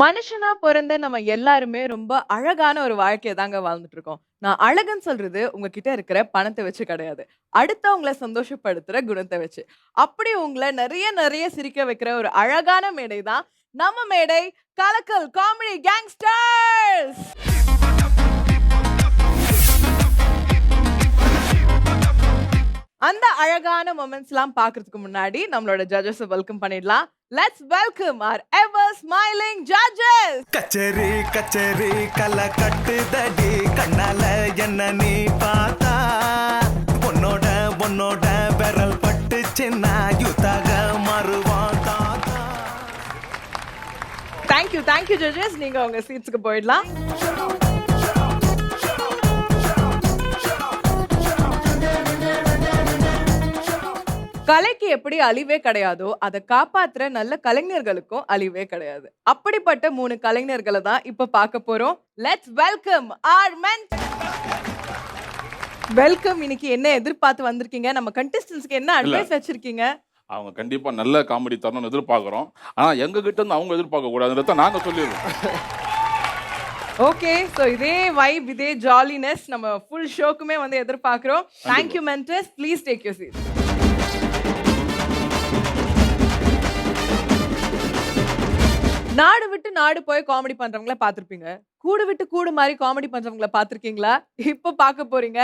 மனுஷனா பிறந்த நம்ம எல்லாருமே ரொம்ப அழகான ஒரு வாழ்க்கைய தாங்க வாழ்ந்துட்டு இருக்கோம். நான் அழகுன்னு சொல்றது உங்ககிட்ட இருக்கிற பணத்த வச்சு கிடையாது. அடுத்தவங்கள சந்தோஷப்படுத்துற குணத்த வச்சு. அப்படி உங்கள நெறைய நெறைய சிரிக்க வைக்கிற ஒரு அழகான மேடை தான் நம்ம மேடை கலக்கல் காமெடி கேங்ஸ்டர்ஸ். அந்த அழகான மொமெண்ட்ஸ்லாம் பார்க்கிறதுக்கு முன்னாடி நம்மளோட ஜட்ஜஸ வெல்கம் பண்ணிடலாம். Let's welcome our ever smiling judges. கச்சேரி கச்சேரி கலை கட்டுதடி கண்ணால என்ன நீ பார்த்தா உன்னோட உன்னோட விரல் பட்டு சின்ன யுத்தாக மாறுவான் தாத்தா. Thank you judges. நீங்க உங்க சீட்ஸ்க்கு போயிடலாம். கலைக்கு எப்படி அழிவே கிடையாதோ அதை காப்பாத்துற நல்ல கலைஞர்களுக்கும் அழிவே கிடையாது. அப்படிப்பட்ட 3 கலைஞர்களை தான் இப்ப பார்க்க போறோம். Let's welcome our men. Welcome. இன்னைக்கு என்ன எதிர்பார்த்து வந்திருக்கீங்க? நம்ம கண்டெஸ்டன்ட்ஸ்க்கு என்ன அட்வைஸ் வச்சிருக்கீங்க? அவங்க கண்டிப்பா நல்ல காமெடி தரணும்னு எதிர்பார்க்குறோம். ஆனா எங்க கிட்ட இருந்து அவங்க எதிர்பார்க்க கூடாதுன்றத நாங்க சொல்லிடுறோம். ஓகே, சோ இதே வைப் இதே ஜாலினஸ் நம்ம ஃபுல் ஷோக்குமே வந்து எதிர்பார்க்கிறோம். Thank you mentors. Please take your seats. நாடு விட்டு நாடு போய் காமெடி பண்றவங்கள பாத்திருப்பீங்க. கூடு விட்டு கூடு மாதிரி காமெடி பண்றவங்கள பாத்திருக்கீங்களா? இப்ப பார்க்க போறீங்க.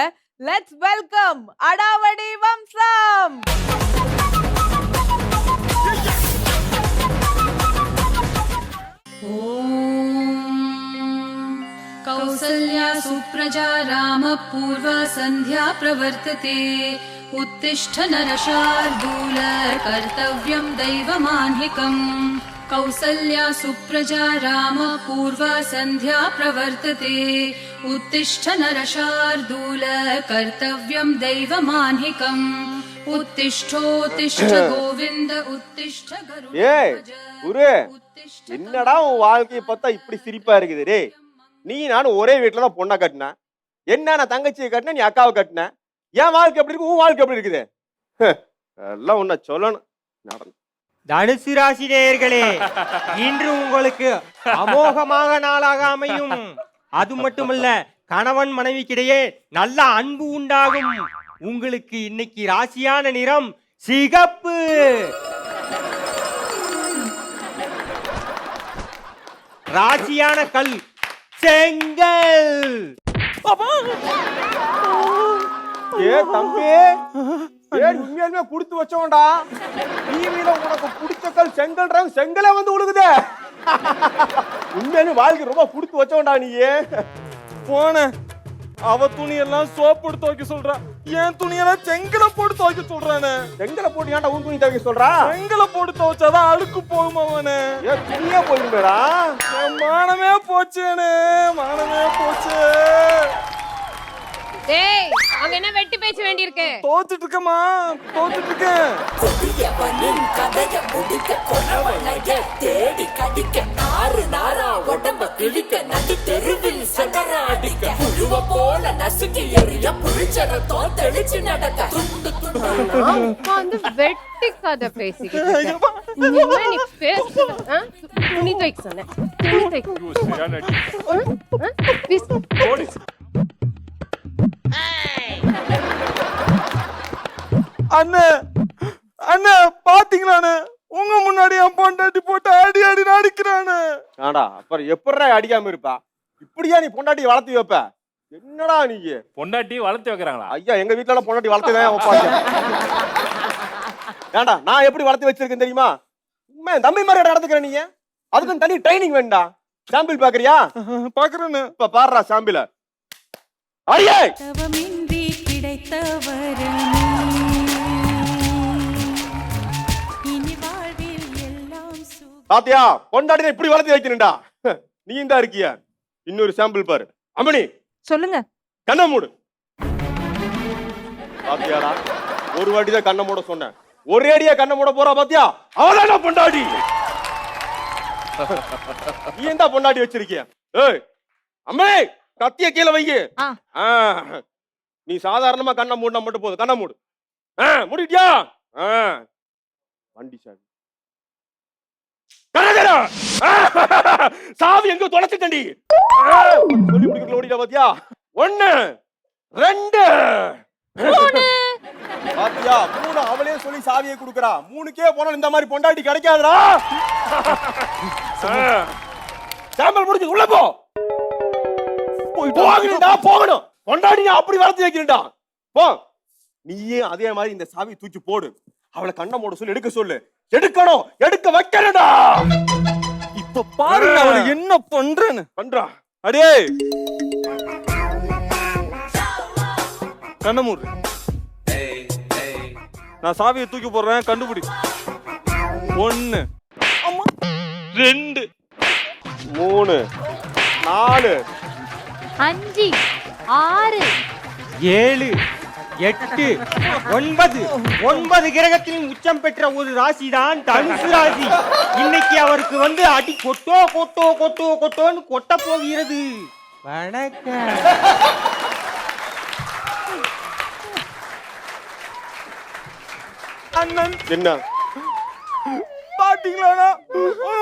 லெட்ஸ் வெல்கம் அடாவடி வம்சம். कौसल्या सुप्रजा राम पूर्वा संध्या प्रवर्तते उत्तिष्ठ नरशार्दूल कर्तव्यं दैवमान्हिकम् कौसल्या सुप्रजा राम पूर्वा संध्या प्रवर्तते उत्तिष्ठ नरशार्दूल कर्तव्यं दैवमान्हिकम् उत्तिष्ठोत्तिष्ठ गोविन्द उत्तिष्ठ गरुड குரு என்னடா உன் வாழ்க்கையை பார்த்தா இப்படி சிரிப்பா இருக்குது டே. நீ நானும் ஒரே வீட்டுல தான் பொண்ணை கட்டினேன். என்ன நான் தங்கச்சியை கட்டின, நீ அக்காவை கட்டின. என் வாழ்க்கை எப்படி இருக்கு, உன் வாழ்க்கை எப்படி இருக்குது? எல்லாம் உன்னை சொல்லணும். தனுசு ராசி நேயர்களே, இன்று உங்களுக்கு அமோகமாக நாளாக அமையும். அது மட்டுமல்ல, கணவன் மனைவிக்கிடையே நல்ல அன்பு உண்டாகும். உங்களுக்கு இன்னைக்கு ராசியான நிறம் சிகப்பு. ராசியான கல் செங்கல். ஏ தம்பி, உண்மையாலுமே குடுத்து வச்சோண்டா. டிவியில உனக்கு பிடிச்ச கல் செங்கல்றாங்க, செங்கலே வந்து உழுகுதே. உண்மையாலுமே வாழ்க்கை ரொம்ப குடுத்து வச்சோண்டா. நீ போன அவ துணியெல்லாம் சோப்பு போட்டு துவைக்க சொல்றா, என் துணியெல்லாம் செங்கலை போட்டு துவைக்க சொல்றானே. செங்கலை போட்டு ஏன்டா உன் துணி துவைக்க சொல்றா? செங்கலை போட்டு துவைச்சாதான் அழுக்கு போகுமா அவனே? ஏன் துணியே போயிருந்தா? என் மானமே போச்சேனே, மானமே போச்சு. டேய், அங்க என்ன வெட்டி பேச்சு வேண்டி இருக்கு? தோத்துட்டு இருக்கமா, தோத்துட்டு இருக்கேன். கொடியவனின் கதைய முடிக்க கொணவனைய தேடி கடிக்க நாறு நாரா உடம்ப கிழிக்க நடு தெருவில் சகராடிக்க புழுவ போல நசுக்கி எறிய புளிச்சர தோத்தெளிச்சு நடக்க துண்டு துண்டு வந்து வெட்டி கதை பேசிக்கிட்டு நீ பேசு. துணி துவைக்க சொன்னேன், துணி துவைக்க. அண்ணே அண்ணே பாத்தீங்களாண்ணே, உங்க முன்னாடி என் பொண்டாட்டி போட்டு அடி அடி அடிக்கிறானு. ஆடா அப்புறம் எப்படா அடிக்காம இருப்பா? இப்படியா நீ பொண்டாட்டி வளர்த்தி வைப்ப? என்னடா நீ பொண்டாட்டி வளர்த்து வைக்கிறாங்களா? ஐயா, எங்க வீட்டுல எல்லாம் பொண்டாட்டி வளர்த்துதான் வைப்பாங்க. ஏண்டா நான் எப்படி வளர்த்து வச்சிருக்கேன் தெரியுமா? உண்மை தம்பி மாதிரி நடந்துக்கிறேன். நீங்க அதுக்கு தனி ட்ரைனிங் வேண்டா. சாம்பிள் பாக்குறியா? பாக்குறேன்னு. இப்ப பாடுறா சாம்பிள. அடியே தவமின்றி கிடைத்த வரமே இனி வாழ்வில் எல்லாம் பாத்தியா, பொண்டாட்டி இப்படி வளர்த்து வைக்கணும்டா. நீ தான் இருக்கிய. இன்னொரு சாம்பிள் பாரு. அம்மணி சொல்லுங்க. கண்ண மூடு. பாத்தியாடா, ஒரு வாட்டி தான் கண்ண மூட சொன்னேன், ஒரே அடியா கண்ண மூட போறா. பாத்தியா, அவதான் பொண்டாட்டி. நீ என்ன பொண்டாட்டி வச்சிருக்கிய? ஏய் அம்மே, கத்திய கீழே வைங்க. நீ சாதாரணமா கண்ண மூடினா மட்டும் போதும். கண்ண மூடு. மூடிட்டியா? வண்டி சாவி. சாவி எங்க தொலைச்சிட்டடி சொல்லி முடிக்கல ஓடிடா பாத்தியா 1 2 பாத்தியா 3 அவளே சொல்லி சாவியை குடுக்குறா 3க்கே போனா இந்த மாதிரி பொண்டாட்டி கிடைக்காதுடா சாம்பல் முடிஞ்சு உள்ள போ போகணும் பொண்டாட்டி அப்படி வளர்த்து வைக்கிறா போ நீயே அதே மாதிரி இந்த சாவி தூக்கி போடு அவளை கண்ண மூட சொல்லி எடுக்க சொல்லு எடுக்கணும் எடுக்க வைக்கணும்டா இப்ப பாருங்க அவளை என்ன பண்றேன்னு பண்றா அடே கண்ணமூர் நான் சாவியை தூக்கி போடுறேன் கண்டுபிடி 1 2 3 4 5 6 7 8 9 9 கிரகத்திலும் உச்சம் பெற்ற ஒரு ராசி தான் தனுசு ராசி. இன்னைக்கு அவருக்கு வந்து அடி கொட்டோ கொட்டோ கொட்டோ கொட்டோன்னு கொட்ட போகிறது. வணக்கம். அண்ணன் என்ன பாத்தீங்களா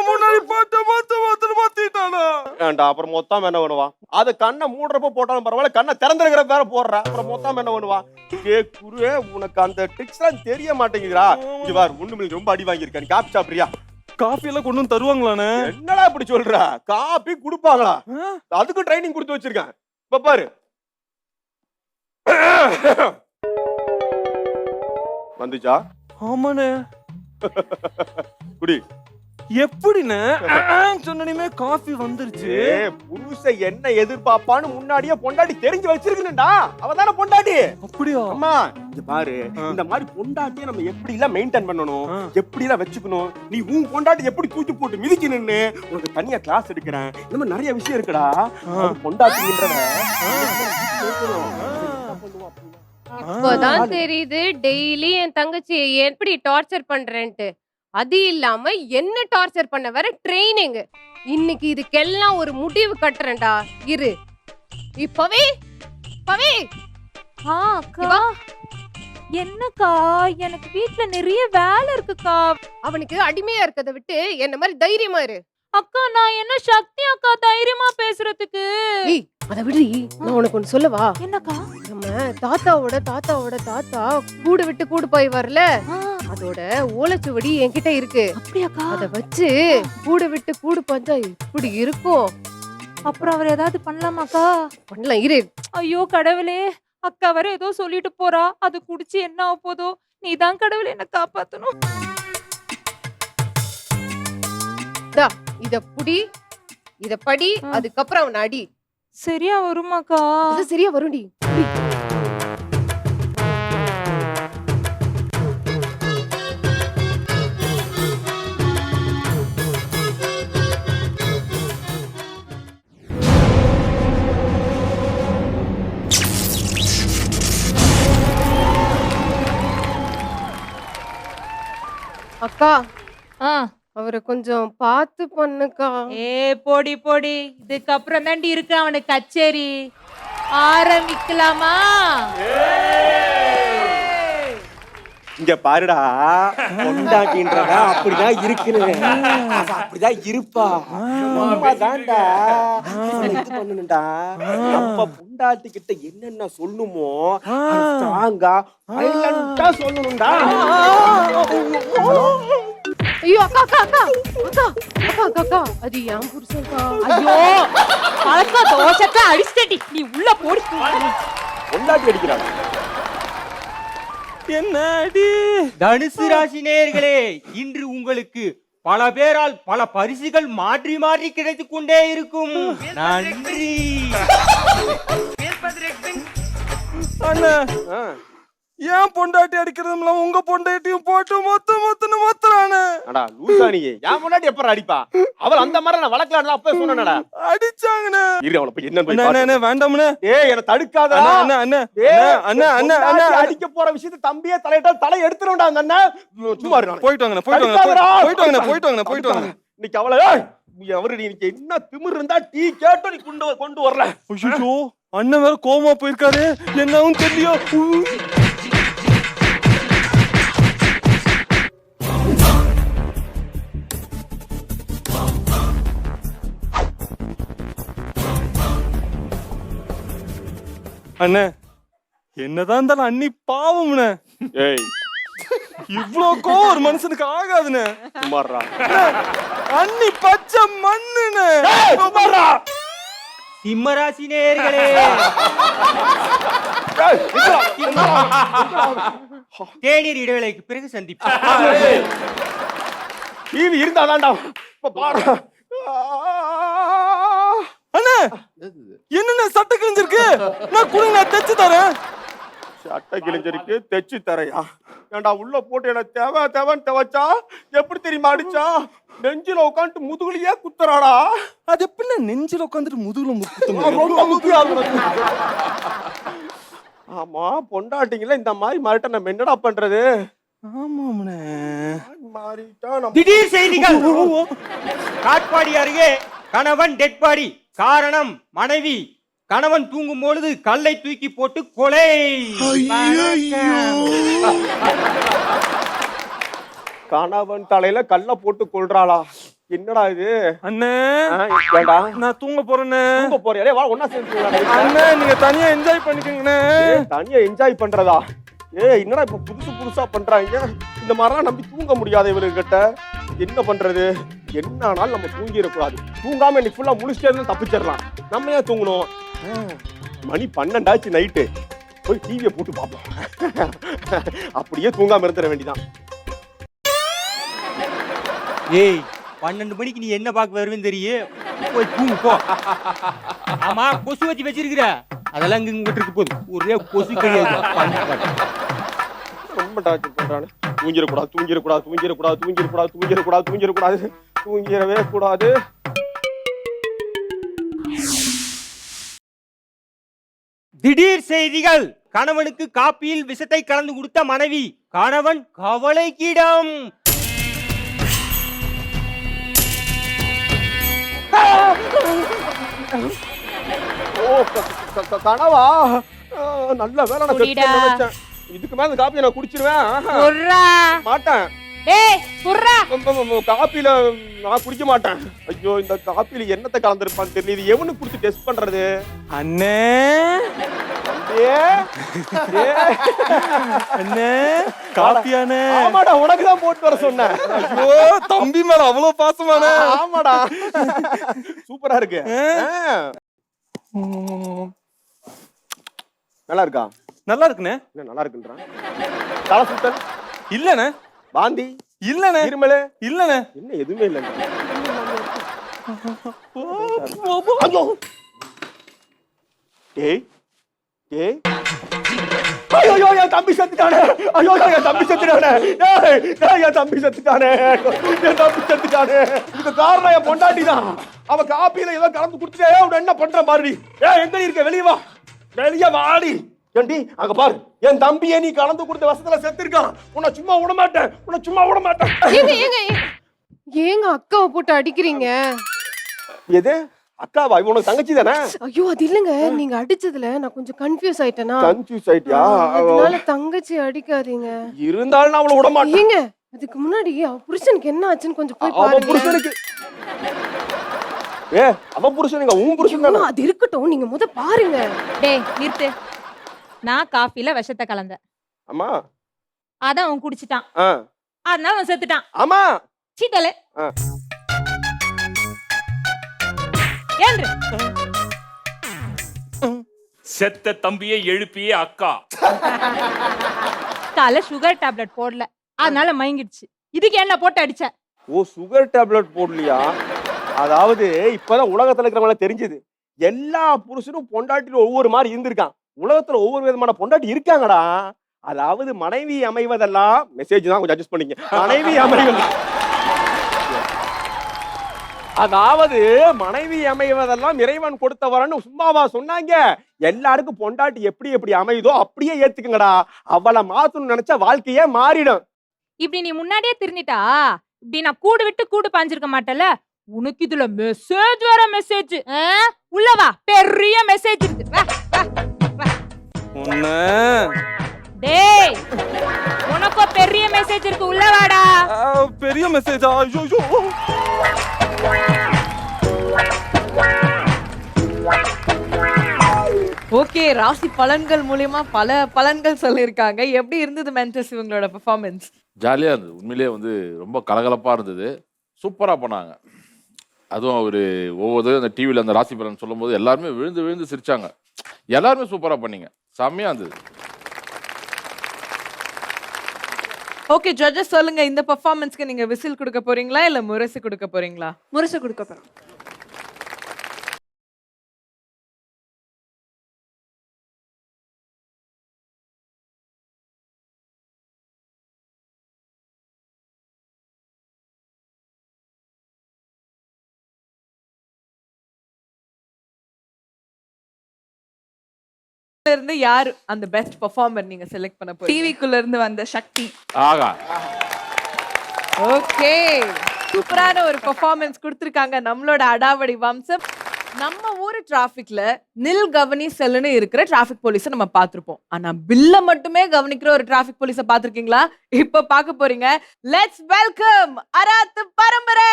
முன்னாடி பாட்ட மாத்திட்டானா ஏன்டா அப்புறம் மொத்தம் என்ன பண்ணுவா அது கண்ணை மூடுறப்ப போட்டாலும் பரவாயில்ல கண்ணை திறந்துருக்கிற பேர போடுற அப்புறம் மொத்தம் என்ன பண்ணுவா ஏ குருவே உனக்கு அந்த ட்ரிக்ஸ் எல்லாம் தெரிய மாட்டேங்குதுடா இவார் ஒண்ணு ரொம்ப அடி வாங்கியிருக்க நீ காப்பி சாப்பிடுறியா காஃபி எல்லாம் கொண்டு வந்து தருவாங்களானே என்னடா இப்படி சொல்ற காபி குடுப்பாங்களா அதுக்கு ட்ரைனிங் கொடுத்து வச்சிருக்கேன் இப்ப பாரு வந்துச்சா ஆமாண்ணே குடி எப்படின்னு சொன்னே காஃபி வந்துருச்சு புருஷ என்ன எதிர்பார்ப்பான்னு முன்னாடியே பொண்டாட்டி தெரிஞ்சு வச்சிருக்கணும்டா அவதானே பொண்டாட்டி அப்படியா அம்மா இங்க பாரு இந்த மாதிரி பொண்டாட்டியை நம்ம எப்படி எல்லாம் மெயின்டைன் பண்ணணும் எப்படி எல்லாம் வச்சுக்கணும் நீ உன் பொண்டாட்டி எப்படி தூக்கி போட்டு மிதிக்கணும்னு உனக்கு தனியா கிளாஸ் எடுக்கிறேன் இந்த மாதிரி நிறைய விஷயம் இருக்குடா பொண்டாட்டின்றத இப்போதான் தெரியுது டெய்லி என் தங்கச்சியை எப்படி டார்ச்சர் பண்றேன்ட்டு. அது இல்லாம என்ன டார்ச்சர் பண்ண வர ட்ரைனிங். இன்னைக்கு இதுக்கெல்லாம் ஒரு முடிவு கட்டுறேன்டா. இரு இப்பவே பவே. அக்கா என்னக்கா எனக்கு வீட்ல நிறைய வேலை இருக்குக்கா. அவனுக்கு அடிமையா இருக்கதை விட்டு என்ன மாதிரி தைரியமா இரு. அக்கா நான் என்ன சக்தி அக்கா தைரியமா பேசுறதுக்கு. அத விடு. நான் உனக்கு ஒண்ணு சொல்லவா? என்னக்கா? நம்ம தாத்தாவோட தாத்தா கூடு விட்டு கூடு போய் வரல, அதோட ஓலைச்சுவடி என்கிட்ட இருக்கு. அப்படியாக்கா? அத வச்சு கூடு விட்டு கூடு பஞ்சா இப்படி இருக்கும். அப்புறம் அவர் ஏதாவது பண்ணலாமாக்கா? பண்ணலாம் இரு. ஐயோ கடவுளே, அக்கா வர ஏதோ சொல்லிட்டு போறா. அது குடிச்சு என்ன ஆக போதோ. நீதான் கடவுளே என்ன காப்பாத்தணும். இத புடி, இத படி, அதுக்கப்புறம் அவன் அடி. சரியா வருமாக்கா? அது சரியா வரும்டி. அக்கா அவரை கொஞ்சம் பார்த்து பண்ணுக்கா. போடி போடி, இதுக்கப்புறம் தாண்டி இருக்கு அவனுக்கு கச்சேரி. ஆரம்பிக்கலாமா? இங்க பாருடா பொண்டாட்டின்றதா அப்படிதான் இருக்குன்னு அப்படிதான் இருப்பா தான்டா இது பண்ணணும்டா. அப்ப பொண்டாட்டி கிட்ட என்னென்ன சொல்லணுமோ ஸ்ட்ராங்கா சைலண்டா சொல்லணும்டா. ஐயோ அக்கா அக்கா அக்கா அக்கா அக்கா அக்கா அக்கா அது என் புருஷன்க்கா. ஐயோ அக்கா தோசத்தை அடிச்சிட்டடி. நீ உள்ள போடி. பொண்டாட்டி அடிக்கிறாங்க. என்ன அடி? தனுசு ராசி நேயர்களே, இன்று உங்களுக்கு பல பேரால் பல பரிசுகள் மாற்றி மாற்றி கிடைத்துக் கொண்டே இருக்கும். நன்றி. அண்ணா ஏன் பொண்டாட்டி அடிக்கிறதுல உங்க பொண்டாட்டியும் போட்டு மொத்தறானே. அடா லூசா நீ. என் பொண்டாட்டி எப்பற அடிப்பா? அவள் அந்த மாதிரி நான் வளர்க்கலாம்ல அப்பவே சொன்னேனடா. அடிச்சாங்கனே. இரு அவள போய் என்ன போய் பாரு. அண்ணா வேண்டாம்னே. டேய் என்ன தடுக்காதடா. அண்ணா அண்ணா அண்ணா அண்ணா அண்ணா அடிக்க போற விஷயத்தை தம்பியே தலையிட்டா தலை எடுத்துறோம்டா அந்த அண்ணா. சும்மா இரு. போய்ட்டு வாங்க போய்ட்டு வாங்க. இன்னைக்கு அவள அவரு இன்னைக்கு என்ன திமிரு இருந்தா டீ கேட்டு நீ கொண்டு வரல. ஐயோ அண்ணன் வேற கோமா போயிருக்காரு. என்னவும் தெரியல. அண்ணே என்னதான் இருந்தாலும் அண்ணி பாவம்ண்ணே. ஏய் இவ்ளோ கோவம் ஒரு மனுஷனுக்கு ஆகாதுண்ணே. சும்மாறா. அண்ணி பச்சை மண்ணுண்ணே. சும்மாறா. சிம்மராசி நேயர்களே, தேநீர் இடைவேளைக்கு பிறகு சந்திப்போம். டிவி இருந்தாதான்டா இப்ப பாரு. அண்ணே என்னண்ணே சட்டை கிழிஞ்சிருக்கு? நான் குடுங்க, நான் தைச்சு தரேன். சட்டை கிழிஞ்சிருக்கு, தைச்சு தரையா? ஏன்டா உள்ள போட்டு என்ன தேவைன்னு துவைச்சா எப்படி தெரியுமா அடிச்சா? நெஞ்சில உட்காந்து முதுகுலயே குத்துறாடா. அது எப்படி நெஞ்சில உட்காந்துட்டு முதுகுல ரொம்ப முக்கியம். ஆமா பொண்டாட்டிங்கள இந்த மாதிரி மாறிட்ட நம்ம என்னடா பண்றது? ஆமாம்ண்ணே. மாறிட்டா நம்ம திடீர் செய்திகள். காட்பாடி அருகே கணவன் டெட் பாடி. காரணம் மனைவி கணவன் தூங்கும் பொழுது கல்லை தூக்கி போட்டு கொலை. கணவன் தலையில கல்ல போட்டு கொள்றாளா? என்னடா இது? அண்ணே ஏண்டா நான் தூங்க போறேண்ணே. தூங்க போறியா? வா ஒண்ணா சேர்ந்து அண்ணே நீங்க தனியா என்ஜாய் பண்ணிக்கங்கண்ணே. தனியா என்ஜாய் பண்றதா? என்னடா இப்ப புதுசா பண்றாங்க? இந்த மாதிரிலாம் நம்பி தூங்க முடியாத இவர்கிட்ட என்ன பண்றது? என்ன ஆனாலும் நம்ம தூங்கிடக்கூடாது. தூங்காம இன்னைக்கு ஃபுல்லா முடிச்சிட்டு தப்பிச்சிடலாம். நம்ம ஏன் தூங்கணும்? மணி 12 ஆச்சு நைட்டு. போய் டிவியை போட்டு பார்ப்போம். அப்படியே தூங்காம இருந்துட வேண்டிதான். ஏய் 12 மணிக்கு நீ என்ன பார்க்க வருவேன்னு தெரியும். போய் தூங்கு போ. ஆமா கொசு வச்சு வச்சிருக்கிற அதெல்லாம் இங்க இருக்கு போகுது. ஒரே கொசு கிடையாது. ரொம்ப டார்ச்சர் பண்றானே. தூங்கிடவே கூடாது. திடீர் செய்திகள். கணவனுக்கு காப்பியில் விஷத்தை கலந்து கொடுத்த மனைவி. கணவன் கவலைக்கிடம். கனவா? நல்ல வேலை நான் நினைச்சேன். இதுக்கு மேல இந்த காப்பியை நான் குடிச்சிருவேன். மாட்டேன். காப்பியில நான் குடிக்க மாட்டேன். ஐயோ இந்த காப்பியில என்னத்தை கலந்துருப்பான்னு தெரியல. இது எவனுக்கு குடிச்சு டெஸ்ட் பண்றது? அண்ணே அண்ணே காப்பியானே? ஆமாடா உனக்குதான் போட்டு வர சொன்னேன். ஐயோ தம்பி மேல அவ்வளவு பாசமானே. ஆமாடா சூப்பரா இருக்கு. நல்லா இருக்கா? நல்லா இருக்குண்ணே. என்ன நல்லா இருக்குன்றான்? தலை சுத்தல் இல்லண்ணே. பாந்தி இல்லண்ணே. இருமலு இல்லண்ணே. என்ன எதுவுமே இல்ல. ஏய் ஏய் ஐயோ என் தம்பி செத்துட்டானே. என் தம்பி செத்துட்டானே. இதுக்கு காரணம் என் பொண்டாட்டி தான். அவ காப்பியில ஏதோ கலந்து குடுத்துட்டே அவன் என்ன பண்ற மாதிரி. எங்க இருக்க? வெளியே வா. வெளியே வாடி. ஏண்டி அங்க பாரு, என் தம்பியை நீ கலந்து கொடுத்த வசத்துல செத்துருக்கான். உன்னை சும்மா விட மாட்டேன். ஏங்க அக்காவை போட்டு அடிக்கிறீங்க? எது அக்காவா? உனக்கு தங்கச்சி தானே? ஐயோ அது இல்லங்க, நீங்க அடிச்சதுல நான் கொஞ்சம் கன்ஃபியூஸ் ஆயிட்டேனா. கன்ஃபியூஸ் ஆயிட்டியா? அதனால தங்கச்சி அடிக்காதீங்க. இருந்தாலும் நான் அவளை விட மாட்டேன். ஏங்க அதுக்கு முன்னாடி அவ புருஷனுக்கு என்ன ஆச்சுன்னு கொஞ்சம் போய் அவ பாருங்க. புருஷனுக்கு அவ புருஷனுங்க உன் புருஷன் தானே? அது இருக்கட்டும், நீங்க முத பாருங்க. டேய் நிறுத்து. நான் காஃபில விஷத்தை கலந்தேன். அம்மா அதான் அவன் குடிச்சிட்டான். அதனால அவன் செத்துட்டான். ஆமா சீத்தல ஏன்று செத்த தம்பியை எழுப்பியே அக்கா. காலை சுகர் டேப்லெட் போடல, அதனால மயங்கிடுச்சு. இதுக்கு என்ன போட்டு அடிச்ச? ஓ சுகர் டேப்லெட் போடலையா? அதாவது இப்பதான் உலகத்துல இருக்கிறவங்கள தெரிஞ்சது. எல்லா புருஷனும் பொண்டாட்டில ஒவ்வொரு மாதிரி இருந்திருக்கான். உலகத்துல ஒவ்வொரு விதமான பொண்டாட்டி இருக்காங்கடா. அதாவது மனைவி அமைவதெல்லாம் மெசேஜ் தான், கொஞ்சம் அட்ஜஸ்ட் பண்ணிக்க. மனைவி அமைவது அதாவது மனைவி அமைவதெல்லாம் இறைவன் கொடுத்தவரன்னு சும்மாவா சொன்னாங்க? எல்லாருக்கும் பொண்டாட்டி எப்படி எப்படி அமையுதோ அப்படியே ஏத்துக்குங்கடா. அவளை மாத்தணும்னு நினைச்சா வாழ்க்கையே மாறிடும். இப்படி நீ முன்னாடியே திருந்திட்டா இப்படி நான் கூடு விட்டு கூடு பாஞ்சிருக்க மாட்டேல. உனக்கு இதுல மெசேஜ் வர மெசேஜ். உள்ளவா பெரிய மெசேஜ் இருக்கு. வா வா வா. டேய் உனக்கு பெரிய மெசேஜ் இருக்கு, உள்ளவாடா. பெரிய மெசேஜா? ஐயோ ஓகே, ராசி பலன்கள் மூலியமா பல பலன்கள் சொல்லியிருக்காங்க. எப்படி இருந்தது மென்டர்ஸ் இவங்களோட பெர்ஃபார்மன்ஸ்? ஜாலியாக இருந்தது. உண்மையிலேயே வந்து ரொம்ப கலகலப்பாக இருந்தது. சூப்பராக பண்ணாங்க. அதுவும் ஒரு ஒவ்வொரு அந்த டிவியில் அந்த ராசி பலன் சொல்லும்போது எல்லாருமே விழுந்து விழுந்து சிரிச்சாங்க. எல்லாருமே சூப்பராக பண்ணீங்க. செம்மையாக இருந்தது. ஓகே ஜட்ஜஸ், சொல்லுங்க, இந்த பெர்ஃபார்மன்ஸ்க்கு நீங்க விசில் கொடுக்க போறீங்களா இல்ல முரசு கொடுக்க போறீங்களா? முரசு கொடுக்க போறோம். இருந்து யார் அந்த பெஸ்ட் பெர்ஃபார்மர் நீங்க செலக்ட் பண்ண போறீங்க? டிவிக்குள்ள இருந்து வந்த சக்தி. ஆகா, ஓகே, சூப்பரான ஒரு பெர்ஃபார்மன்ஸ் கொடுத்திருக்காங்க நம்மளோட அடாவடி வம்சம். நம்ம ஊரு டிராஃபிக்ல நில் கவனி செல்லுன்னு இருக்கிற டிராஃபிக் போலீஸை நம்ம பார்த்திருப்போம். ஆனா பில்ல மட்டுமே கவனிக்கிற ஒரு டிராஃபிக் போலீஸை பார்த்திருக்கீங்களா? இப்ப பார்க்க போறீங்க. லெட்ஸ் வெல்கம் அராத்து பரம்பரை.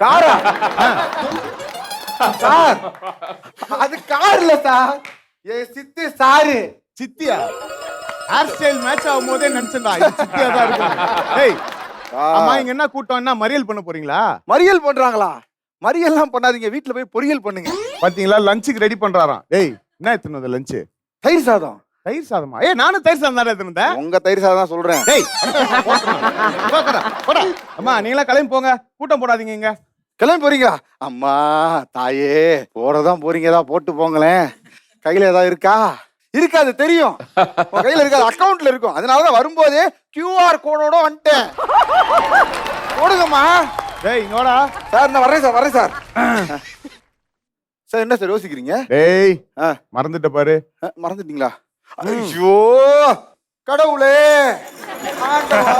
காரா சார், அது கார் இல்ல சார், ஏ சித்தி சாரு. சித்தியா? ஹேர் ஸ்டைல் மேட்ச் ஆகும் போதே நினைச்சேன்டா இது சித்தியா தான் இருக்கும். ஏய், அம்மா இங்க என்ன கூட்டம், என்ன மறியல் பண்ண போறீங்களா? மறியல் பண்றாங்களா? மறியல்லாம் பண்ணாதீங்க, வீட்டுல போய் பொரியல் பண்ணுங்க. பாத்தீங்களா, லஞ்சுக்கு ரெடி பண்றாராம். ஏய், என்ன எத்தனை லஞ்ச்? தயிர் சாதம். தயிர் சாதமா? ஏய், நானும் தயிர் சாதம் தானே எடுத்துனேன். உங்க தயிர் சாதம் தான் சொல்றேன். ஏய், போடா. அம்மா நீங்களா கிளம்பி போங்க, கூட்டம் போடாதீங்க. இங்க கிளம்பி போறீங்களா? அம்மா தாயே, போறதான் போறீங்கதான், போட்டு போங்களேன். கையில ஏதாவது இருக்கா? இருக்காது தெரியும், உங்க கையில இருக்காது, அக்கவுண்ட்ல இருக்கும். அதனாலதான் வரும்போதே QR கோடோட வந்துட்டேன். போடுங்கம்மா. டேய் இங்கோடா. சார் நான் வரேன் சார். சார் என்ன சார் யோசிக்கிறீங்க? டேய் மறந்துட்ட பாரு. மறந்துட்டீங்களா? ஐயோ கடவுளே, ஆண்டவா,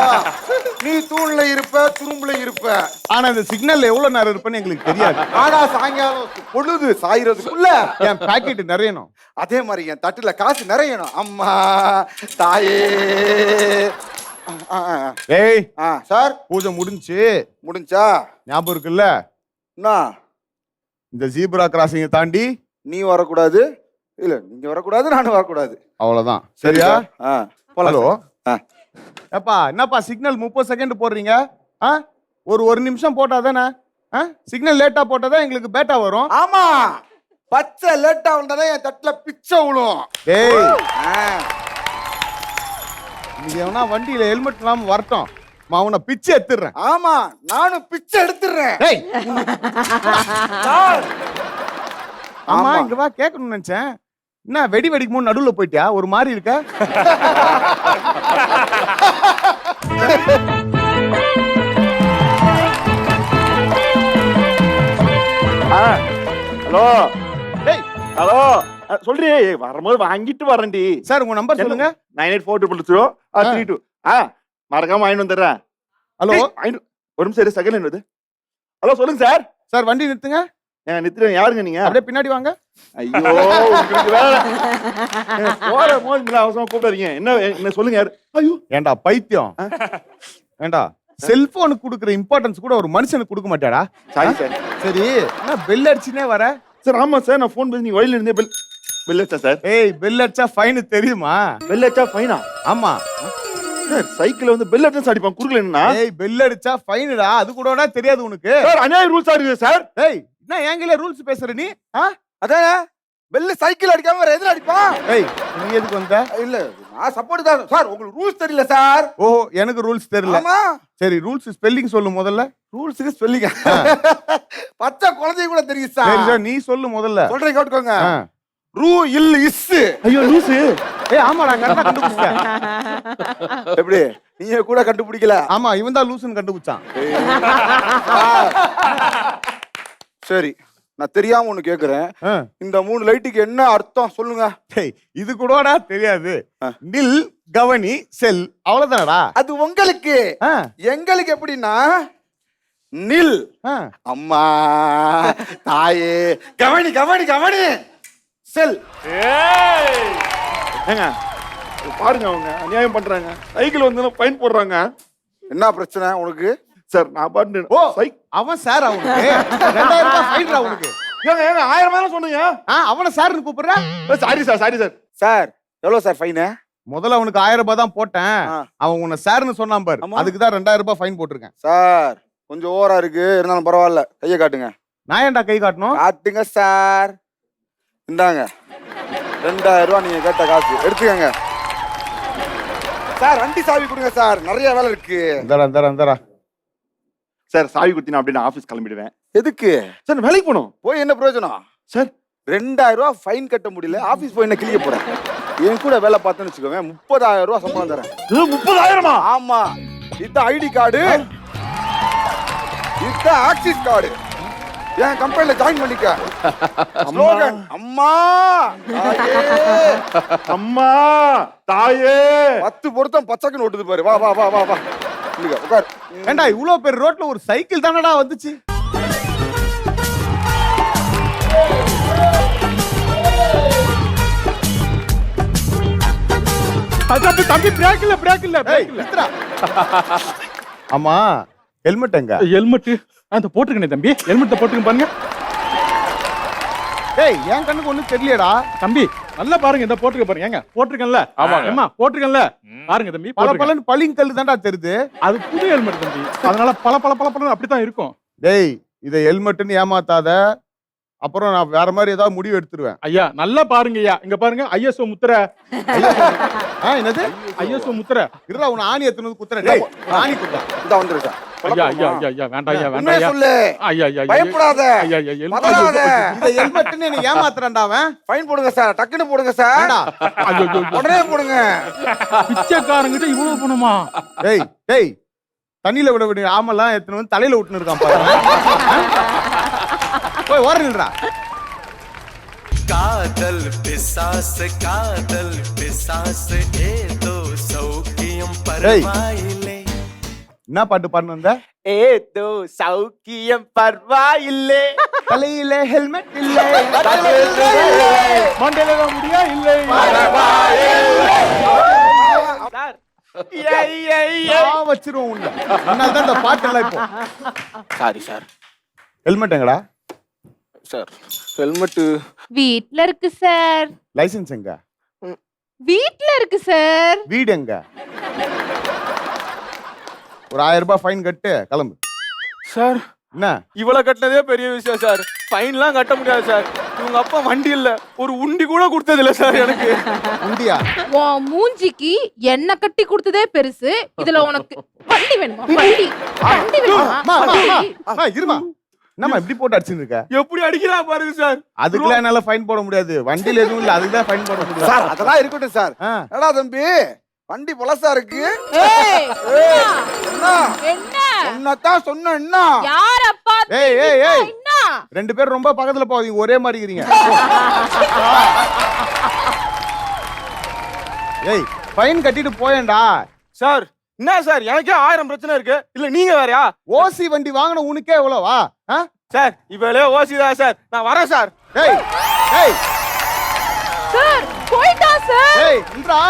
நீ தூண்ல இருப்ப, துரும்புல இருப்ப. ஆனா இந்த சிக்னல்ல எவ்வளவு நேரம் இருப்பேன்னு எங்களுக்கு தெரியாது. ஆனா சாயங்காலம் பொழுது சாயிறதுக்குள்ள என் பாக்கெட் நிறையணும். அதே மாதிரி என் தட்டுல காசு நிறையணும். அம்மா தாயே. ஏய் சார், பூஜை முடிஞ்சா ஞாபகம் இருக்குல்ல? இந்த ஜீப்ரா கிராசிங்க தாண்டி நீ வரக்கூடாது, இல்ல நீங்க வரக்கூடாது, நானும் வரக்கூடாது. அவ்வளவுதான், சரியா? ஹலோ, ஏப்பா என்னப்பா சிக்னல் 30 செகண்ட் போடுறீங்க? ஒரு நிமிஷம் போட்டா தானே? சிக்னல் லேட்டா போட்டாதான் எங்களுக்கு பேட்டா வரும். ஆமா, பச்சை லேட்டா வந்தாதான் என் தட்டுல பிச்சை விழும். ஏய், நீங்க எவனா வண்டியில ஹெல்மெட் இல்லாம வரட்டும், அவனை பிச்சை எடுத்துறேன். ஆமா, நானும் பிச்சை எடுத்துறேன். ஆமா, இங்க வா, கேட்கணும்னு நினைச்சேன். என்ன வெடி வெடிக்கும் போது நடுவுல போயிட்டியா? ஒரு மாதிரி இருக்க. ஹலோ, ஹலோ, சொல்றீ, வரும்போது வாங்கிட்டு வரேன்டி. சார் உங்க நம்பர் சொல்லுங்க. 98420032. மறக்காம வாங்கிட்டு வந்துடுறேன். ஹலோ, ஒரு நிமிஷம் செகண்ட் என்னது? ஹலோ சொல்லுங்க சார். சார் வண்டி நிறுத்துங்க. நிறுத்துறேன். யாருங்க நீங்க? அப்படியே பின்னாடி வாங்க. ஐயோ, அவசரமா கூப்பிடாதீங்க. என்ன சொல்லுங்க. ஐயோ ஏண்டா பைத்தியம், ஏண்டா செல்போனுக்கு கொடுக்குற இம்பார்ட்டன்ஸ் கூட ஒரு மனுஷனுக்கு கொடுக்க மாட்டாடா? Sorry sir. சரி, என்ன பெல் அடிச்சுனே வர? சார் ஆமா சார், நான் ஃபோன் பண்ணி நீ வழியில இருந்தே பெல் அடிச்சா சார். ஏய், பெல் அடிச்சா ஃபைன் தெரியுமா? பெல் அடிச்சா ஃபைனா? ஆமா சார், சைக்கிள் வந்து பெல் அடிச்சா அடிப்பான், குறுக்கல என்ன? ஏய், பெல் அடிச்சா ஃபைனுடா, அது கூடனா தெரியாது உனக்கு? சார் அநியாய ரூல்ஸ் இருக்குது சார். ஏய், என்ன ஏங்கல ரூல்ஸ் பேசுற நீ? அதான் பெல் சைக்கிள் அடிக்காம வேற எதுல அடிப்பான்? ஏய், நீ எதுக்கு வந்த? இல்ல நான் சப்போர்ட் தான் சார். உங்களுக்கு ரூல்ஸ் தெரியல சார். ஓ, எனக்கு ரூல்ஸ் தெரியல. ஆமா, சரி ரூல்ஸ் ஸ்பெல்லிங் சொல்லு முதல்ல. ரூல்ஸ்க்கு ஸ்பெல்லிங் பச்சை குழந்தை கூட தெரியும் சார். சரி சார், நீ சொல்லு முதல்ல. சொல்றேன் கேட்டுக்கோங்க. ரூ இல் இஸ். ஐயோ லூசு. ஏய் ஆமாடா, கரெக்ட்டா கண்டுபிடிச்சேன். எப்படி நீங்க கூட கண்டுபிடிக்கல? ஆமா, இவன் தான் லூசுன்னு கண்டுபிடிச்சான். சரி, நான் தெரியாம ஒண்ணு கேக்குறேன். இந்த 3 லைட்டுக்கு என்ன அர்த்தம் சொல்லுங்க. இது கூடடா தெரியாது. நில் கவனி செல், அவ்வளவுதானடா. அது உங்களுக்கு. எங்களுக்கு எப்படின்னா, நில் அம்மா தாயே, கவனி கவனி கவனி செல். ஏங்க பாருங்க, அவங்க அநியாயம் பண்றாங்க. சைக்கிள் வந்து ஃபைன் போடுறாங்க. என்ன பிரச்சனை உனக்கு? சார் நான் பாட்டு ஓ அவன் சார் அவனுக்கு 2000 ரூபாய் ஃபைன் அவனுக்கு ஏங்க 1000 ரூபாய் சொன்னீங்க. அவனை சார்னு கூப்பிடுற? சாரி சார் சார் எவ்வளவு சார் ஃபைன்? முதல்ல அவனுக்கு 1000 ரூபாய் தான் போட்டேன். அவன் உன்னை சார்னு சொன்னான் பாரு, அதுக்கு தான் 2000 ரூபாய் ஃபைன் போட்டிருக்கேன். சார் கொஞ்சம் ஓவரா இருக்கு, இருந்தாலும் பரவாயில்ல, கையை காட்டுங்க. நான் ஏன்டா கை காட்டணும்? காட்டுங்க சார். இந்தாங்க 2000 ரூபாய் நீங்க கேட்ட காசு எடுத்துக்கங்க சார். வண்டி சாவி கொடுங்க சார், நிறைய வேலை இருக்கு. இந்தடா சார் சாவி கொடுத்தீங்க அப்படி நான் ஆபீஸ் கிளம்பிடுவேன். எதுக்கு சார்? வேலைக்கு போகணும். போய் என்ன பிரயோஜனம் சார்? 2000 ரூபாய் ஃபைன் கட்ட முடியல, ஆபீஸ் போய் என்ன கிளிய போறேன். என் கூட வேலை பார்த்தேன்னு வச்சுக்கோங்க, 30,000 ரூபாய் சம்பளம் தரேன். 30,000? ஆமா. இதுதான் ஐடி கார்டு, இதுதான் ஆக்சிஸ் கார்டு. என் கம்பெனில ஜாயின் பண்ணிக்க. ஸ்லோகன் அம்மா அம்மா தாயே 10 பொருத்தம் பச்சைக்கு ஓட்டுது பாரு. வா வா வா வா வா உட்கார். ஏண்டா இவ்வளவு பேர் ரோட்ல ஒரு சைக்கிள் தானடா வந்துச்சு? தம்பி பிரேக் இல்ல. ஆமா ஹெல்மெட் எங்க? ஹெல்மெட் அந்த போட்டுருக்கேன் தம்பி, ஹெல்மெட் போட்டுருக்கேன் பாருங்க. ஏய் என் கண்ணுக்கு ஒண்ணும் தெரியலடா தம்பி. நல்லா பாருங்க, இந்த போட்டுருக்க பாருங்க. ஏங்க போட்டுருக்கேன்ல? ஆமாங்க. போட்டுருக்கேன்ல பாருங்க தம்பி. பல பளிங்கல் தான்டா தெரியுது. அது புது ஹெல்மெட் தம்பி, அதனால பல அப்படித்தான் இருக்கும். டேய் இதை ஹெல்மெட்னு ஏமாத்தாத, அப்புறம் நான் வேற மாதிரி ஏதாவது முடிவு எடுத்துருவேன். ஐயா நல்லா பாருங்க ஐயா, இங்க பாருங்க ஐஎஸ்ஓ முத்திரை. என்னது ஐஎஸ்ஓ முத்திரை? இருடா உன ஆணி எத்தனை குத்துறேன். டேய் ஆணி குத்தா இந்த வந்துருச்சா? ஐயா வேண்டாம் ஐயா, வேண்டாம் ஐயா. சொல்லு. ஐயா பயப்படாத. ஐயா இதை ஹெல்மெட்னு என்ன ஏமாத்துறான்டா அவன். ஃபைன் போடுங்க சார், டக்குன்னு போடுங்க சார். உடனே போடுங்க. பிச்சைக்காரங்கிட்ட இவ்வளவு பணமா? டேய் தண்ணியில விட விட ஆமெல்லாம் எத்தனை வந்து தலையில விட்டுன்னு இருக்கான் பாரு. போய் ஓரங்கடா. காதல் பிசாஸ் ஏதோ சௌக்கியம் பரவாயில்லை. என்ன பாட்டு பாடுன வந்த? ஏதோ சௌக்கியம் பரவாயில்லை. தலையில ஹெல்மெட் இல்லை, மண்டையில முடியா இல்லை. வச்சிருவோம் உள்ள. அதனாலதான் இந்த பாட்டெல்லாம் இப்போ. Sorry sir. ஹெல்மெட் எங்கடா? சார் ஹெல்மெட் வீட்ல இருக்கு சார். லைசென்ஸ் எங்க? வீட்ல இருக்கு சார். வீடு எங்க? ஒரு 1000 ரூபாய் ஃபைன் கட்டு கிளம்பு. சார் என்ன இவ்வளவு கட்டினதே பெரிய விஷயம் சார். ஃபைன்லாம் கட்ட முடியாது சார். இவங்க அப்பா வண்டி இல்ல, ஒரு உண்டி கூட கொடுத்தது இல்ல சார் எனக்கு. உண்டியா? உன் மூஞ்சிக்கு என்ன கட்டி கொடுத்ததே பெருசு, இதுல உனக்கு வண்டி வேணுமா? வண்டி வேணுமா? இருமா, என்னம்மா இப்படி போட்டு அடிச்சுன்னு இருக்க? எப்படி அடிக்கலாம் பாருங்க சார். அதுக்கெல்லாம் என்னால ஃபைன் போட முடியாது, வண்டியில எதுவும் இல்ல, அதுக்கு தான் ஃபைன் போட முடியாது சார். அதெல்லாம் இருக்கட்டும் சார். என்னடா தம்பி வண்டி பழசா இருக்கு. என்னத்தான் சொன்ன என்ன? யார பாத்து? ஏய் ரெண்டு பேரும் ரொம்ப பக்கத்துல போவீங்க, ஒரே மாதிரி இருக்கீங்க. ஏய் ஃபைன் கட்டிட்டு போயேன்டா. சார் என்ன சார், எனக்கே 1000 பிரச்சனை இருக்கு, இல்ல நீங்க வேறயா? ஓசி வண்டி வாங்கின உனக்கே எவ்வளவா? சார் இவளே ஓசி தான் சார், நான் வரேன் சார். Sir போய்டா sir. இல்லடா,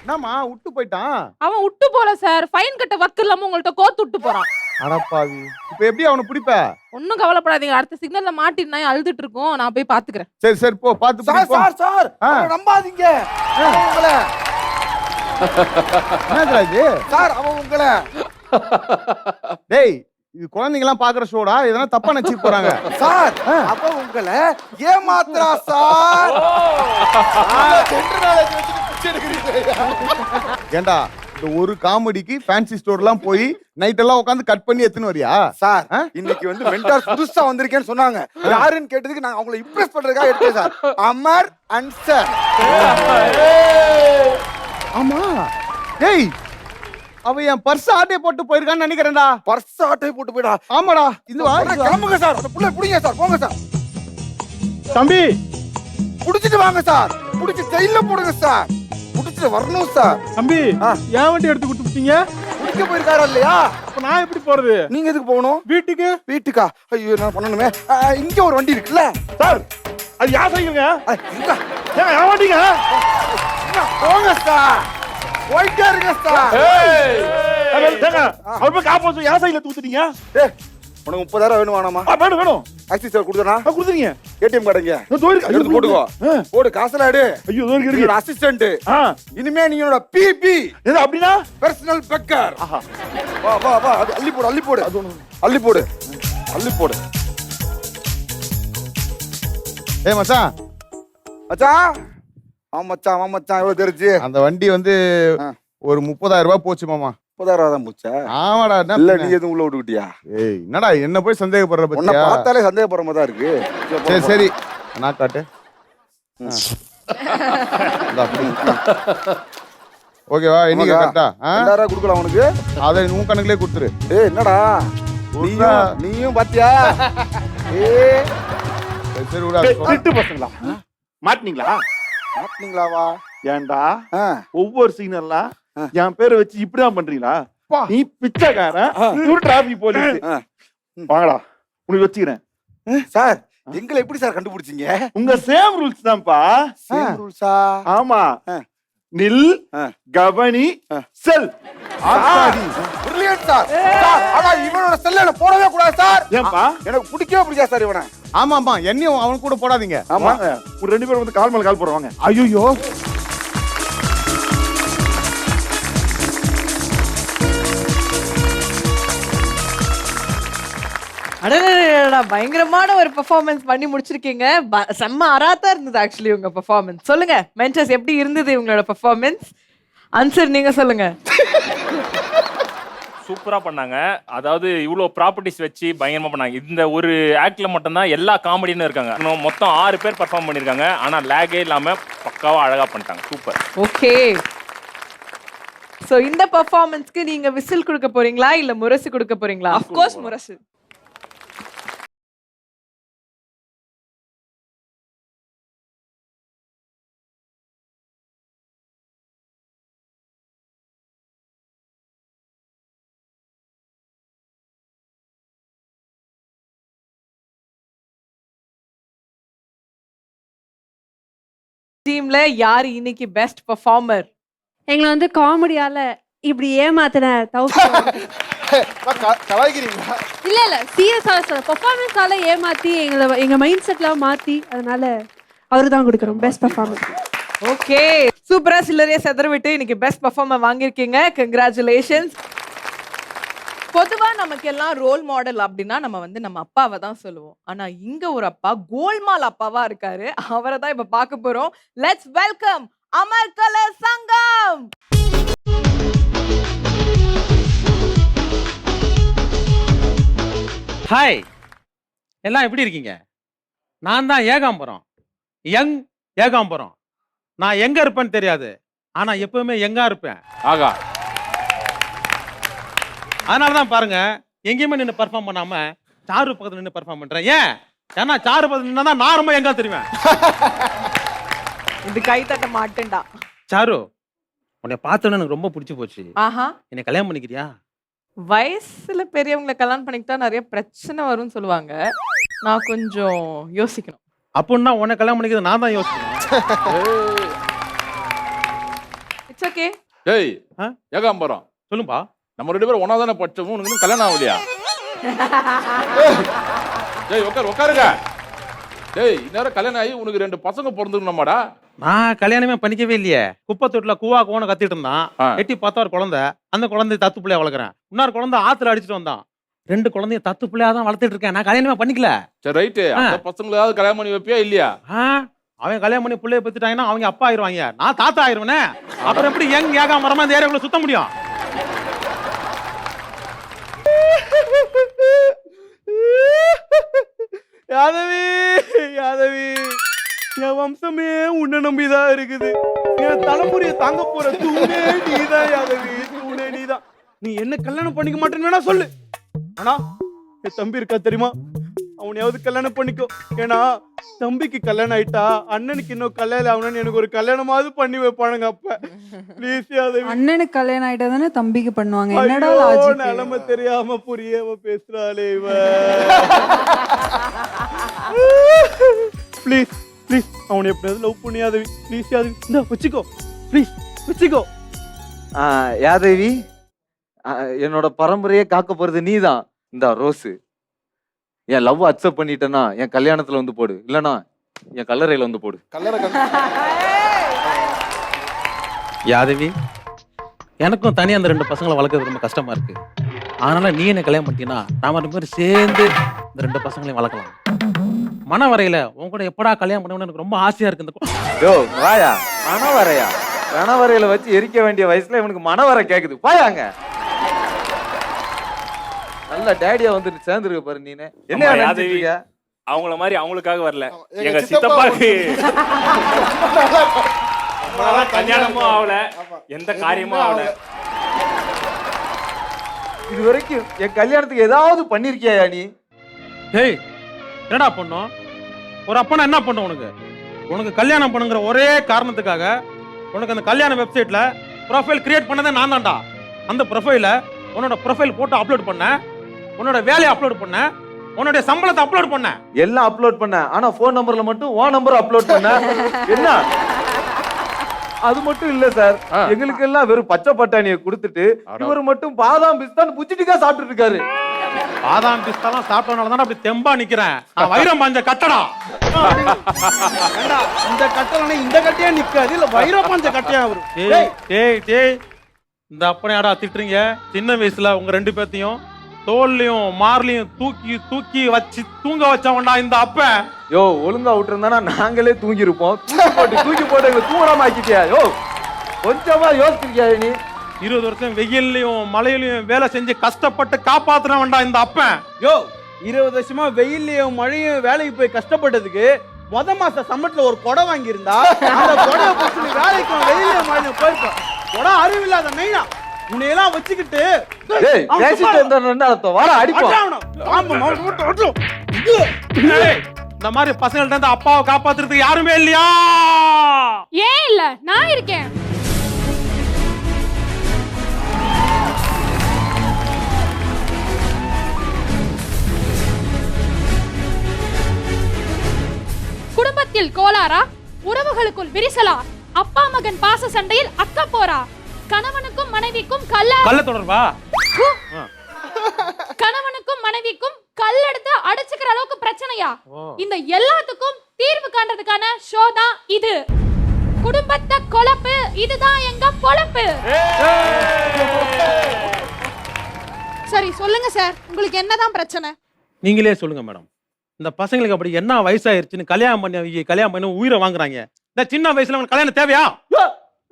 என்னம்மா விட்டு போயிட்டான்? அவன் விட்டு போல சார், ஃபைன் கட்ட வக்கு இல்லாம உங்கள்ட்ட கோத்து விட்டு போறான். அடப்பாவி, இப்போ எப்படி அவனை பிடிப்ப? ஒன்னும் கவலைப்படாதீங்க, அடுத்த சிக்னல்ல மாட்டினா அழுதுட்டு இருக்கோம், நான் போய் பாத்துக்கிறேன். சரி போ, பாத்து சார் சார் சார் நம்பாதீங்க. உங்களை என்னடா இது சார், அவன் உங்களை. டேய் இது குழந்தைங்க எல்லாம் பாக்குற ஷோடா, இதெல்லாம் தப்பா நினைச்சு போறாங்க சார். அப்ப உங்களை ஏமாத்துறா சார். ஏண்டா இந்த ஒரு காமெடிக்கு ஃபேன்சி ஸ்டோர்லாம் போய் நைட் எல்லாம் உட்காந்து கட் பண்ணி எத்துன்னு வரியா? சார் இன்னைக்கு வந்து மென்டார் புதுசா வந்திருக்கேன்னு சொன்னாங்க. யாருன்னு கேட்டதுக்கு நான் அவங்களை இம்ப்ரெஸ் பண்றதுக்காக எடுத்தேன் சார். அமர் அன்சர். ஆமா டேய், அவ என் பர்ஸ் ஆட்டை போட்டு போயிருக்கான்னு நினைக்கிறேன்டா. பர்ஸ் ஆட்டை போட்டு போயிடா? ஆமாடா. இது வா, கிளம்புங்க சார். அந்த புள்ள புடிங்க சார், போங்க சார். தம்பி புடிச்சிட்டு வாங்க சார், புடிச்சு ஜெயில போடுங்க சார், புடிச்சிட்டு வரணும் சார். தம்பி ஏன் வண்டி எடுத்து கொடுத்துட்டீங்க? குடிக்க போயிருக்காரா இல்லையா? அப்ப நான் எப்படி போறது? நீங்க எதுக்கு போகணும்? வீட்டுக்கு. வீட்டுக்கா? ஐயோ நான் பண்ணணுமே. இங்க ஒரு வண்டி இருக்குல்ல சார், அது யார் சைக்கிளுங்க? ஏன் என் வண்டிங்க? போங்க சார், போயிட்டே இருங்க சார். அவர் போய் காப்பாத்து என் சைடுல தூத்துட்டீங்க. உனக்கு 30,000 வேணும் வேணாமா? வேணும் வேணும். ஆக்சி சார் கொடுத்தனா? கொடுத்துறீங்க. ஏடிஎம் கார்டுங்க. தோயிருக்கு. எடுத்து போட்டுக்கோ. போடு காசுல எடு. ஐயோ தோயிருக்கு இருக்கு. அசிஸ்டன்ட். இனிமே நீ என்னோட பிபி. என்ன அப்படினா? Personal beggar. வா வா வா அள்ளி போடு அள்ளி போடு. அள்ளி போடு. அள்ளி போடு. ஏய் மச்சான். மச்சான். ஆமா மச்சான் எவ்வளவு தெரிஞ்சு? அந்த வண்டி வந்து ஒரு 30,000 ரூபாய் போச்சு மாமா. 30,000 தான் போச்சா? ஆமாடா. இல்ல நீ எதுவும் உள்ள விட்டுக்கிட்டியா? ஏய் என்னடா என்ன போய் சந்தேகப்படுற உன்னை பத்தியா? பார்த்தாலே சந்தேகப்படுற மாதிரி தான் இருக்கு. சரி சரி நான் காட்டு. ஓகேவா இன்னைக்கு கரெக்டா? 2000 கொடுக்கலாம் உனக்கு. அதை உன் கணக்குலயே கொடுத்துரு. ஏய் என்னடா நீயும் பாத்தியா? ஏய் சரி விடா. திட்டு பசங்களா மாட்டினீங்களா? மாட்டினீங்களாவா? ஏன்டா ஒவ்வொரு சிக்னல்லாம் என் பேரை வச்சு இப்படிதான் பண்றீங்களா? நீ பிச்சைக்காரன், இவரு டிராபிக் போலீஸ். வாங்கடா உனக்கு வச்சுக்கிறேன். சார் எங்களை எப்படி சார் கண்டுபிடிச்சீங்க? உங்க சேம் ரூல்ஸ் தான்ப்பா. சேம் ரூல்ஸா? ஆமா. நில், கவனி, செல். Brilliant sir. ஆனா இவனோட செல்ல போடவே கூடாது சார். ஏன்பா? எனக்கு பிடிக்கவே பிடிக்காது சார் இவனை. ஆமா என்னையும் அவன் கூட போடாதீங்க. ஆமா ஒரு 2 பேரும் வந்து கால் மேல கால் போடுவாங்க. ஐயோ அடடடடா, பயங்கரமான ஒரு பெர்ஃபார்மன்ஸ் பண்ணி முடிச்சிருக்கீங்க. செம்ம அராத்தா இருந்தது ஆக்சுவலி உங்க பெர்ஃபார்மன்ஸ். சொல்லுங்க மென்டர்ஸ், எப்படி இருந்தது உங்களோட பெர்ஃபார்மன்ஸ்? ஆன்சர் நீங்க சொல்லுங்க. சூப்பரா பண்ணாங்க. அதாவது இவ்வளோ ப்ராப்பர்ட்டிஸ் வச்சு பயங்கரமா பண்ணாங்க. இந்த ஒரு ஆக்ட்ல மட்டும்தான் எல்லா காமெடியும் இருக்காங்க. மொத்தம் 6 பேர் பெர்ஃபார்ம் பண்ணிருக்காங்க. ஆனா லேகே இல்லாம பக்காவா அழகா பண்ணிட்டாங்க. சூப்பர். ஓகே, சோ இந்த பெர்ஃபார்மன்ஸ்க்கு நீங்க விசில் கொடுக்க போறீங்களா இல்ல முரசு கொடுக்க போறீங்களா? ஆஃப் கோர்ஸ் முரசு. டீம்ல யார் இன்னைக்கு பெஸ்ட் பெர்ஃபார்மர்? எங்களை வந்து காமெடியால இப்படி ஏமாத்தின கலாய்க்கிறீங்களா? இல்ல சீரியஸா சொல்ல பெர்ஃபார்மன்ஸால ஏமாத்தி எங்க மைண்ட் செட்லாம் மாத்தி, அதனால அவரு தான் கொடுக்குறோம் பெஸ்ட் பெர்ஃபார்மன்ஸ். ஓகே, சூப்பரா சில்லறைய செதற விட்டு இன்னைக்கு பெஸ்ட் பெர்ஃபார்மர் வாங்கியிருக்கீங்க. கங்க்ராச்சுலேஷன்ஸ். பொதுவா நமக்கு எல்லாம் ரோல் மாடல் அப்படின்னா நம்ம வந்து நம்ம அப்பாவை தான் சொல்லுவோம். ஆனா இங்க ஒரு அப்பா கோல்மால் அப்பாவா இருக்காரு. அவரை தான் இப்ப பார்க்க போறோம். லெட்ஸ் வெல்கம் அமர்கல சங்கம். ஹாய், எல்லாம் எப்படி இருக்கீங்க? நான் தான் ஏகாம்பரம், யங் ஏகாம்பரம். நான் எங்க இருப்பேன்னு தெரியாது, ஆனா எப்பவுமே எங்கா இருப்பேன். ஆகா, அதனாலதான் பாருங்க எங்கேயுமே நின்று பர்ஃபார்ம் பண்ணாம சாரு பக்கத்துல நின்று பர்ஃபார்ம் பண்றேன். ஏன்? ஏன்னா சாரு பக்கத்துல நின்னா தான் நான் ரொம்ப எங்கா தெரிவேன். இது கை தட்ட மாட்டேன்டா. சாரு, உன்னை பார்த்தோன்னு எனக்கு ரொம்ப பிடிச்சு போச்சு. ஆஹா, என்னை கல்யாணம் பண்ணிக்கிறியா? வயசுல பெரியவங்களை கல்யாணம் பண்ணிக்கிட்டா நிறைய பிரச்சனை வரும்னு சொல்லுவாங்க. நான் கொஞ்சம் யோசிக்கணும். அப்படின்னா உன்னை கல்யாணம் பண்ணிக்கிறது நான் தான் யோசிக்கணும். It's okay. ஏய் ஏகாம்பரம், சொல்லுப்பா. நம்ம 2 பேரும் ஒன்னா தானே படிச்சோம், உனக்கு இன்னும் கல்யாணம் ஆகலையா? ஏய் உட்காருங்க. ஏய் இந்நேரம் கல்யாணம் ஆகி உனக்கு 2 பசங்க பிறந்துக்கணுமாடா? நான் கல்யாணமே பண்ணிக்கவே இல்லையே. குப்பை தொட்டில கூவா கோவனை கத்திட்டு இருந்தான். எட்டி பார்த்தா ஒரு குழந்தை. அந்த குழந்தை தத்து பிள்ளையா வளர்க்குறேன். இன்னொரு குழந்தை ஆத்துல அடிச்சுட்டு வந்தான். 2 குழந்தைய தத்து பிள்ளையா தான் வளர்த்துட்டு இருக்கேன். நான் கல்யாணமே பண்ணிக்கல. சரி ரைட்டு, அந்த பசங்களாவது கல்யாணம் பண்ணி வைப்பியா இல்லையா? அவன் கல்யாணம் பண்ணி பிள்ளைய பெற்றுட்டாங்கன்னா அவங்க அப்பா ஆயிருவாங்க, நான் தாத்தா ஆயிருவனே. அப்புறம் எப்படி யங் ஏகாம்பரமா இந்த ஏரியாக்குள்ள சுத்த முடியும்? யாதவி யாதவி, என் வம்சமே உன்னை நம்பிதான் இருக்குது. என் தலைமுறையை தாங்க போற தூணே நீதான் யாதவி, தூணே நீதான். நீ என்ன கல்யாணம் பண்ணிக்க மாட்டேன்னு வேணா சொல்லு, ஆனா என் தம்பி இருக்கா தெரியுமா, அவனையாவது கல்யாணம் பண்ணிக்கோ. ஏன்னா தம்பிக்கு கல்யாணம் ஆயிட்டா அண்ணனுக்கு இன்னும் கல்யாணம் ஆகணும்னு எனக்கு ஒரு கல்யாணமாவது பண்ணி வைப்பானுங்க. அப்ப ப்ளீஸ் யாதவி. அண்ணனுக்கு கல்யாணம் ஆயிட்டா தானே தம்பிக்கு பண்ணுவாங்க. என்னடா ஐயோ, லாஜிக்? நிலைமை தெரியாம புரியாம பேசுறாளே இவ. ப்ளீஸ் ப்ளீஸ் அவனை எப்படியாவது லவ் பண்ணி யாதவி, ப்ளீஸ் யாதவி. இந்த வச்சுக்கோ, ப்ளீஸ் வச்சுக்கோ. யாதவி என்னோட பரம்பரையே காக்க போறது நீதான். இந்த ரோஸு என் லவ் அக்செப்ட் பண்ணிட்டேன்னா என் கல்யாணத்துல வந்து போடு, இல்லனா என் கல்லறையில வந்து போடு. யாதவி, எனக்கும் தனியா அந்த 2 பசங்களை வளர்க்கறது ரொம்ப கஷ்டமா இருக்கு. அதனால நீ என்ன கல்யாணம் பண்ணிட்டீங்கன்னா நாம 2 பேரும் சேர்ந்து இந்த 2 பசங்களையும் வளர்க்கலாம். மனவரையில உன் கூட எப்படா கல்யாணம் பண்ணணும்னு எனக்கு ரொம்ப ஆசையா இருக்கு. யோ வாயா, மனவரையா? மனவரையில வச்சு எரிக்க வேண்டிய வயசுல இவனுக்கு மனவரை கேக்குது. வாயாங்க. நல்ல டேடியா வந்து சேர்ந்துருக்க பாரு நீனே. என்ன நினைச்சிட்டு இருக்க? அவங்கள மாதிரி அவங்களுக்காக வரல, எங்க சித்தப்பாக்கு கல்யாணமும் ஆகல, எந்த காரியமும் ஆகல. இது வரைக்கும் என் கல்யாணத்துக்கு ஏதாவது பண்ணிருக்கியா நீ? ஏய், என்னடா பண்ணோம்? ஒரு அப்பனா என்ன பண்ண உனக்கு? உனக்கு கல்யாணம் பண்ணுங்கிற ஒரே காரணத்துக்காக உனக்கு அந்த கல்யாண வெப்சைட்ல ப்ரொஃபைல் கிரியேட் பண்ணதே நான் தான்டா. அந்த ப்ரொஃபைல உன்னோட ப்ரொஃபைல் போட்டோ அப்லோட் பண்ண, உன்னோட வேலையை அப்லோட் பண்ண, உன்னோட சம்பளத்தை அப்லோட் பண்ண, எல்லாம் அப்லோட் பண்ண. ஆனா போன் நம்பர்ல மட்டும் உன் நம்பர் அப்லோட் பண்ண. என்ன? அது மட்டும் இல்ல சார், எங்களுக்கு எல்லாம் வெறும் பச்சை பட்டாணியை கொடுத்துட்டு இவர் மட்டும் பாதாம் பிஸ்தான் புச்சிட்டிக்கா சாப்பிட்டு இருக்காரு. பாதாம் பிஸ்தாலாம் சாப்பிட்டனால தான் அப்படி தெம்பா நிக்கிறேன். நான் வைரம் பாஞ்ச கட்டடா. இந்த கட்டலனா இந்த கட்டையா நிக்காது, இல்ல வைரப்பாஞ்ச கட்டையா வரும். டேய், இந்த அப்பனையாடா திட்டுறீங்க? சின்ன வயசுல உங்க 2 பேத்தையும் தோல்லையும் மார்லையும் தூக்கி தூக்கி வச்சு தூங்க வச்சவன்டா இந்த அப்பன். யோ ஒழுங்கா விட்டுருந்தானா நாங்களே தூங்கி இருப்போம். தூக்கி போட்டு எங்களை தூங்கடாம ஆக்கிட்டியா? யோ கொஞ்சமா யோசிச்சிருக்கியா நீ? 20 வருஷம் வெயில்லையும் மழையிலையும் வேலை செஞ்சு கஷ்டப்பட்டு காப்பாத்துறவன்டா இந்த அப்பன். யோ 20 வருஷமா வெயிலையும் மழையும் வேலைக்கு போய் கஷ்டப்பட்டதுக்கு முத மாச சம்பளத்துல ஒரு கொடை வாங்கி இருந்தா அந்த கொடையை பத்தி வேலைக்கும் வெயிலையும் மழையும் போயிருப்போம். கொடை அறிவில்லாத மெயினா உன்னையெல்லாம் வச்சுக்கிட்டு இந்த மாதிரி பசங்கள்ட்ட இருந்து அப்பாவை காப்பாத்துறதுக்கு யாருமே இல்லையா? ஏன் இல்ல, நான் இருக்கேன். குடும்பத்தில் கோளாரா, உறவுகளுக்குள் விரிசலா, அப்பா மகன் பாச சண்டையில் அக்கா போரா, கணவனுக்கும் மனைவிக்கும் கள்ள தொடர்பா, கணவனுக்கும் மனைவிக்கும் கல்லெடுத்து அடிச்சுக்கிற அளவுக்கு பிரச்சனையா? இந்த எல்லாத்துக்கும் தீர்வு காண்றதுக்கான ஷோ தான் இது. குடும்பத்தை கொலப்பு, இதுதான் எங்க பொழப்பு. சரி சொல்லுங்க சார், உங்களுக்கு என்னதான் பிரச்சனை? நீங்களே சொல்லுங்க மேடம். இந்த பசங்களுக்கு அப்படி என்ன வயசாயிருச்சுன்னு கல்யாணம் பண்ணி உயிரை வாங்குறாங்க. இந்த சின்ன வயசுல உங்களுக்கு கல்யாணம் தேவையா?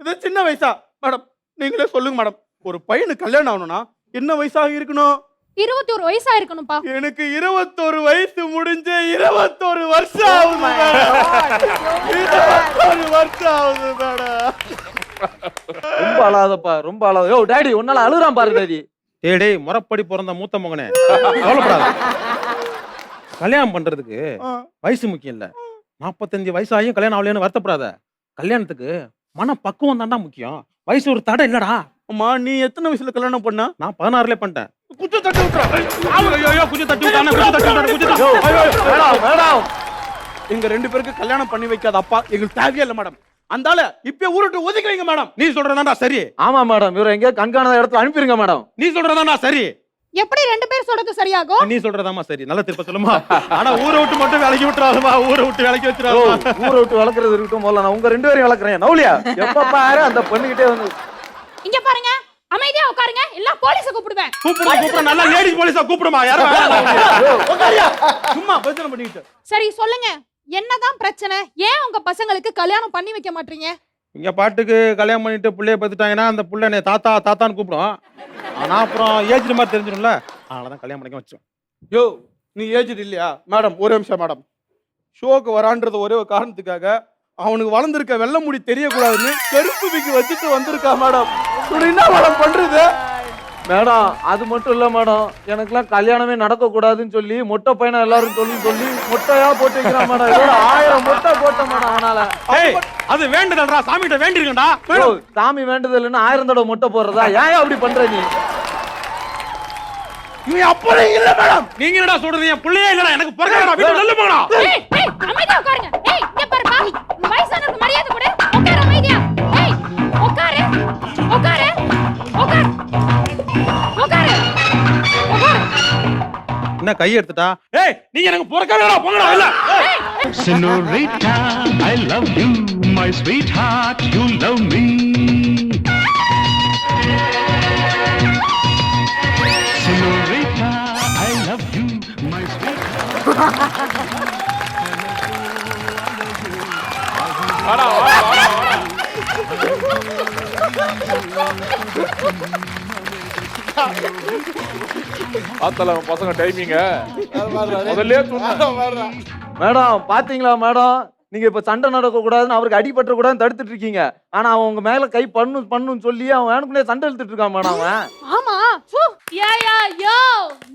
இது சின்ன வயசா மேடம்? நீங்களே சொல்லுங்க மேடம். ஒரு பையனுக்கு கல்யாணம் ஆகணும்னா என்ன வயசாக இருக்கணும்? 21 வயசா இருக்கணும்பா. எனக்கு 21 வயசு முடிஞ்சு 21 வருஷம் ஆகுது மேடம். 21 வருஷம் ஆகுது மேடம். ரொம்ப அழாதப்பா, ரொம்ப அழாத. யோ டாடி உன்னால அழுறான் பாரு டாடி. டேய் முறப்படி பிறந்த மூத்த மகனே, கவலைப்படாத. கல்யாணம் பண்றதுக்கு வயசு முக்கியம் இல்ல. 45 வயசு ஆகியும் கல்யாணம் ஆகலைன்னு வருத்தப்படாத. கல்யாணத்துக்கு மன பக்குவம் தான்டா முக்கியம். வயசு ஒரு தடை இல்லடா. அம்மா நீ எத்தனை வயசுல கல்யாணம் பண்ண? நான் 16ல பண்ணிட்டேன். குச்சி தட்டி விட்டுறா. குச்சி தட்டி விட்டானே. எங்க 2 பேருக்கு கல்யாணம் பண்ணி வைக்காத அப்பா எங்களுக்கு தேவையே இல்ல மேடம். அந்தால இப்ப ஊருட்டு ஒதுக்கி வைங்க மேடம். நீ சொல்றதாண்டா சரி. ஆமா மேடம், இவரை எங்க கண்காணாத இடத்துல அனுப்பிடுங்க மேடம். நீ சொல்றதாண்டா சரி. எப்படி 2 பேர் சொல்றது சரியாகும்? நீ சொல்றதாமா சரி. நல்ல திருப்ப சொல்லுமா. ஆனா ஊரை விட்டு மட்டும் வேலைக்கு விட்டுறாதமா. ஊரை விட்டு வேலைக்கு வச்சிராதமா. ஊரை விட்டு வளர்க்கறது இருக்கட்டும், முதல்ல நான் உங்க 2 பேரையும் வளர்க்கறேன். நவுலியா எப்ப பாரு அந்த பொண்ணுகிட்டே வந்து. இங்க பாருங்க, அமைதியா உட்காருங்க, எல்லாம் போலீஸ கூப்பிடுவேன். கூப்பிடு நல்லா லேடிஸ் போலீஸா கூப்பிடுமா. யாரோ உட்காரியா சும்மா பிரச்சனை பண்ணிட்டு. சரி சொல்லுங்க, என்னதான் பிரச்சனை? ஏன் உங்க பசங்களுக்கு கல்யாணம் பண்ணி வைக்க மாட்டீங்க? இங்க பாட்டுக்கு கல்யாணம் பண்ணிட்டு பிள்ளைய பார்த்துட்டாங்கன்னா அந்த புள்ள என்னை தாத்தா தாத்தான்னு கூப்பிடும். ஆனா அப்புறம் ஏஜ் மாதிரி தெரிஞ்சிடும்ல, அதனாலதான் கல்யாணம் பண்ணிக்க வச்சோம். யோ நீ ஏஜ் இல்லையா மேடம்? ஒரு நிமிஷம் மேடம். ஷோக்கு வரான்றது ஒரே ஒரு காரணத்துக்காக அவனுக்கு வளர்ந்துருக்க வெள்ளை முடி தெரியக்கூடாதுன்னு கருப்பு விக்கு வச்சுட்டு வந்திருக்கா மேடம். என்ன மேடம் பண்றது? மேடம் அது மட்டும் இல்ல மேடம், எனக்குலாம் கல்யாணமே நடக்க கூடாதுன்னு சொல்லி மொட்டை பையனை எல்லாரும் சொல்லி மொட்டையா போட்டு வைக்கிறான் மேடம். 1000 மொட்டை போட்ட மேடம். அதனால அது வேண்டுதல்டா, சாமிகிட்ட வேண்டிருக்கா. சாமி வேண்டுதல்னு 1000 தடவை மொட்டை போடுறதா? ஏன் அப்படி பண்ற நீ? நீ அப்பளே இல்ல மேடம். நீங்க என்னடா சொல்றீங்க? என் பிள்ளையே இல்லடா, எனக்கு பிறக்கடா. வீட்டுல நல்ல போடா. ஏய் அமைதியா உட்காருங்க. ஏய் இங்க பாருப்பா, உங்க வயசானவருக்கு மரியாதை கொடு. உட்காரு அமைதியா. ஏய் உட்காரு உட்காரு உட்காரு. என்ன கை எடுத்துட்டா? ஏய் நீங்க எனக்கு பொறுக்கவே வேணாம், போங்கடா இல்ல. Senorita, I love you, my sweetheart, you love me. Senorita, I love you, my sweetheart. வாடா வாடா வாடா வாடா. ஆத்தல பசங்க டைமிங்க முதல்ல மேடம் பாத்தீங்களா மேடம், நீங்க இப்ப சண்டை நடக்க கூடாதுன்னு அவருக்கு அடிபட்ட கூடாதுன்னு தடுத்துட்டு இருக்கீங்க. ஆனா அவன் உங்க மேல கை பண்ணுன்னு சொல்லி அவன் வேணுக்குள்ளே சண்டை இழுத்துட்டு இருக்கான் மேடம் அவன். ஆமா யோ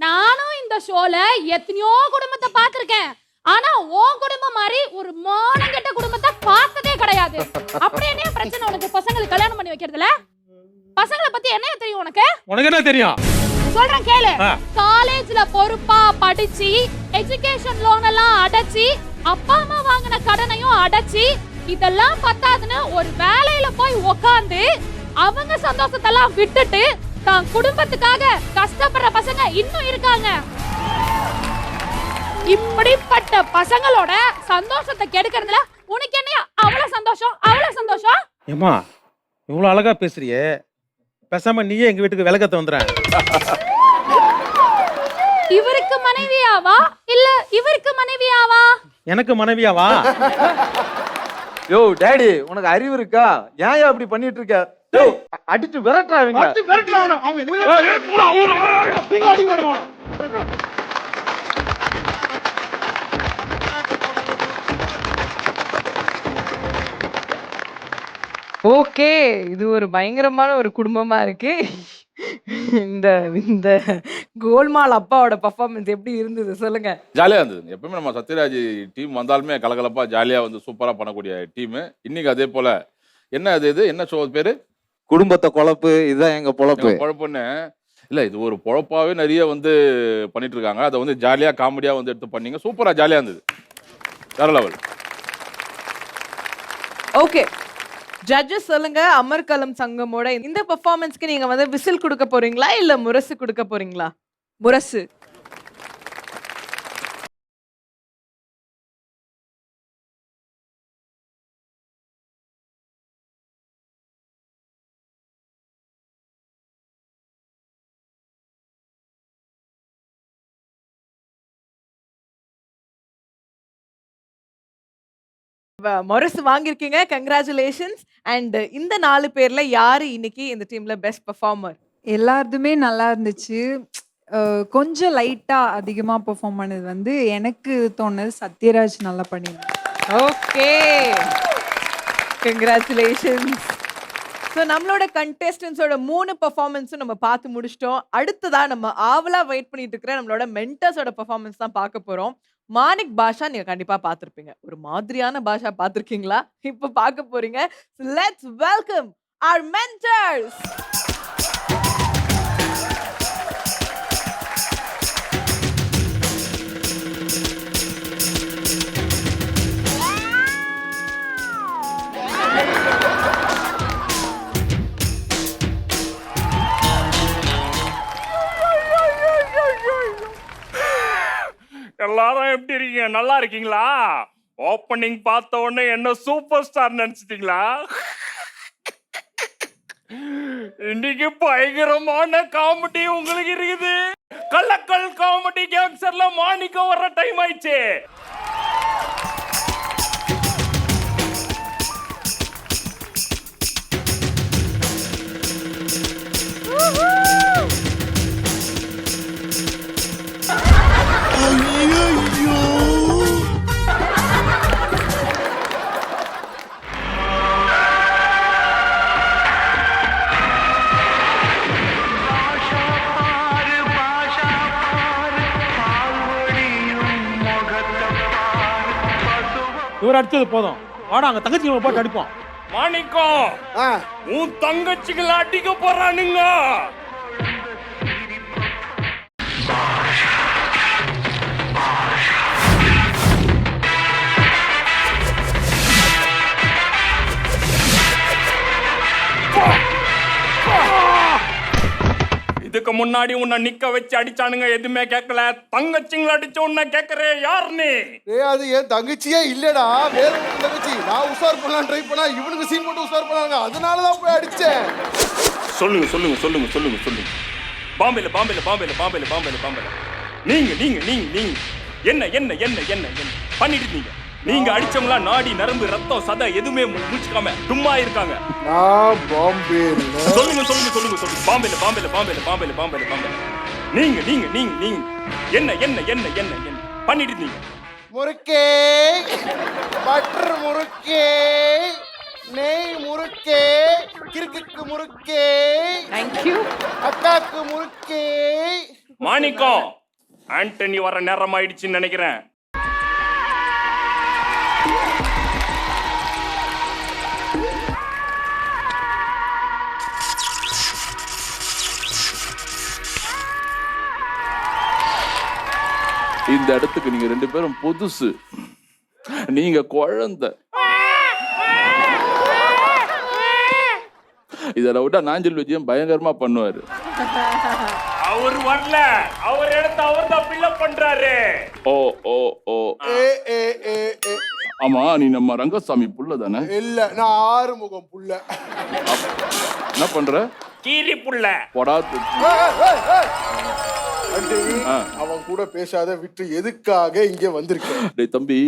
நானும் இந்த ஷோல எத்தனையோ குடும்பத்தை பார்த்திருக்கேன். ஆனா உன் குடும்பம் மாதிரி ஒரு மானங்கெட்ட குடும்பத்தை பார்த்ததே கிடையாது. அப்படி என்ன பிரச்சனை உனக்கு பசங்களுக்கு கல்யாணம் பண்ணி வைக்கிறதுல? பசங்களை பத்தி என்ன தெரியும் உனக்கு? உனக்கு என்ன தெரியும்? சொல்றேன் கேளு. காலேஜ்ல பொறுப்பா படிச்சு எஜுகேஷன் லோன் எல்லாம் அடைச்சி அப்பா அம்மா வாங்கின கடனையும் அடைச்சி இதெல்லாம் பத்தாதுன்னு ஒரு வேலையில போய் உக்காந்து அவங்க சந்தோஷத்தெல்லாம் விட்டுட்டு தான் குடும்பத்துக்காக கஷ்டப்படுற பசங்க இன்னும் இருக்காங்க. இப்படிப்பட்ட பசங்களோட சந்தோஷத்தை கெடுக்கிறதுல உனக்கு என்ன அவ்வளவு சந்தோஷம்? ஏமா இவ்வளவு அழகா பேசுறியே, பேசாம நீயே எங்க வீட்டுக்கு விளக்கத்தை வந்துற. இவருக்கு மனைவியாவா இல்ல இவருக்கு மனைவியாவா? எனக்கு மனைவியாவா? யோ டாடி, உனக்கு அறிவு இருக்கா? ஏன் அப்படி பண்ணிட்டு இருக்க? யோ அடிச்சு விரட்டுறாங்க. ஓகே, இது ஒரு பயங்கரமான ஒரு குடும்பமா இருக்கு. இந்த இந்த கோல்மால் அப்பாவோட பர்ஃபார்மன்ஸ் எப்படி இருந்தது சொல்லுங்க. ஜாலியா இருந்தது. எப்பவுமே நம்ம சத்யராஜ் டீம் வந்தாலுமே கலகலப்பா ஜாலியா வந்து சூப்பரா பண்ணக்கூடிய டீம். இன்னைக்கு அதே போல என்ன ஷோ பேரு? குடும்பத்தை குழப்பு, இதுதான் எங்க பொழப்பு. பொழப்புன்னு இல்ல, இது ஒரு பொழப்பாவே நிறைய வந்து பண்ணிட்டு இருக்காங்க. அதை வந்து ஜாலியா காமெடியா வந்து எடுத்து பண்ணீங்க. சூப்பரா ஜாலியா இருந்தது. வேற லெவல். ஓகே, ஜட்ஜஸ் சொல்லுங்க, அமர்கலம் சங்கமோட இந்த பெர்ஃபார்மன்ஸ்க்கு நீங்க வந்து விசில் கொடுக்க போறீங்களா இல்ல முரசு கொடுக்க போறீங்களா? முரசு. முரசு வாங்கியிருக்கீங்க, கங்க்ராச்சுலேஷன்ஸ். அண்ட் இந்த 4 பேர்ல யாரு இன்னைக்கு இந்த டீம்ல பெஸ்ட் பெர்ஃபார்மர்? எல்லாருதுமே நல்லா இருந்துச்சு. கொஞ்சம் லைட்டா அதிகமா பெர்ஃபார்ம் பண்ணது வந்து எனக்கு தோணுது சத்யராஜ் நல்லா பண்ணிருந்தாரு. Okay, congratulations. ஸோ நம்மளோட கண்டெஸ்டன்ஸோட 3 பெர்ஃபார்மன்ஸும் நம்ம பார்த்து முடிச்சிட்டோம். அடுத்ததா நம்ம ஆவலா வெயிட் பண்ணிட்டு இருக்கிற நம்மளோட மென்டர்ஸோட பெர்ஃபார்மன்ஸ் தான் பார்க்க போறோம். மாணிக் பாஷா நீங்க கண்டிப்பா பார்த்திருப்பீங்க. ஒரு மாதிரியான பாஷா பார்த்திருக்கீங்களா? இப்ப பார்க்க போறீங்க. Let's welcome our mentors. எல்லாரும் எப்படி இருக்கீங்க? நல்லா இருக்கீங்களா? ஓப்பனிங் பார்த்த உடனே என்ன சூப்பர் ஸ்டார் நினைச்சிட்டீங்களா? இன்னைக்கு பயங்கரமான காமெடி உங்களுக்கு இருக்குது. கலக்கல் காமெடி கேங்ஸ்டர்ல மாணிக்கம் வர்ற டைம் ஆயிடுச்சு. இவர் அடிச்சது போதும், வாடா அங்க தங்கச்சி போட்டு அடிப்போம். மாணிக்கம், உன் தங்கச்சிகளை அடிக்க போறானுங்க. இதுக்கு முன்னாடி உன்னை நிக்க வச்சு அடிச்சானுங்க, எதுவுமே கேட்கல. தங்கச்சிங்களை அடிச்சு உன்னை கேட்கறே யார் நீ? அது என் தங்கச்சியே இல்லடா, வேற ஒரு தங்கச்சி. நான் உஷார் பண்ணலாம் ட்ரை பண்ணா இவனுக்கு சீன் போட்டு உஷார் பண்ணாங்க, அதனாலதான் போய் அடிச்சேன். சொல்லுங்க சொல்லுங்க சொல்லுங்க சொல்லுங்க சொல்லுங்க. பாம்பேல பாம்பேல பாம்பேல பாம்பேல பாம்பேல பாம்பேல நீங்க நீங்க நீங்க நீங்க என்ன என்ன என்ன என்ன என்ன பண்ணிட்டு இருக்கீங்க? நீங்க அடிச்சவங்களா நாடி நரம்பு ரத்தம் சதை எதுவுமே முடிச்சுக்காம சும்மா இருக்காங்க. நான் பாம்பேல சொல்லுங்க சொல்லுங்க சொல்லுங்க சொல்லுங்க. பாம்பேல பாம்பேல பாம்பேல பாம்பேல பாம்பேல பாம்பேல நீங்க நீங்க நீங்க நீங்க என்ன என்ன என்ன என்ன என்ன பண்ணிட்டு இருக்கீங்க? முறுக்கே, பட்டர் முறுக்கே, நெய் முறுக்கே, கிறுக்குக்கு முறுக்கே, தேங்க்யூ அக்காக்கு முறுக்கே. மாணிக்கம், ஆண்டனி வர நேரம் ஆயிடுச்சுன்னு நினைக்கிறேன். இந்த இடத்துக்கு நீங்க 2 பேரும் புதுசு, நீங்க குழந்தை. இதை விட்டா நாஞ்சல் விஜயம் பயங்கரமா பண்ணுவாரு. அவர் வரல, அவர் எடுத்து அவர் தான் பில்லப் பண்றாரு. ஓ ஓ ஓ ஆமா, நீ நம்ம ரங்கசாமி புள்ள தானே? இல்ல, நான் ஆறுமுகம் புள்ள. என்ன பண்ற? கீரி புள்ள. பொடாத்து. அவன் கூட பேசாத விட்டு எதுக்காக இங்க வந்திருக்க? டேய் தம்பி,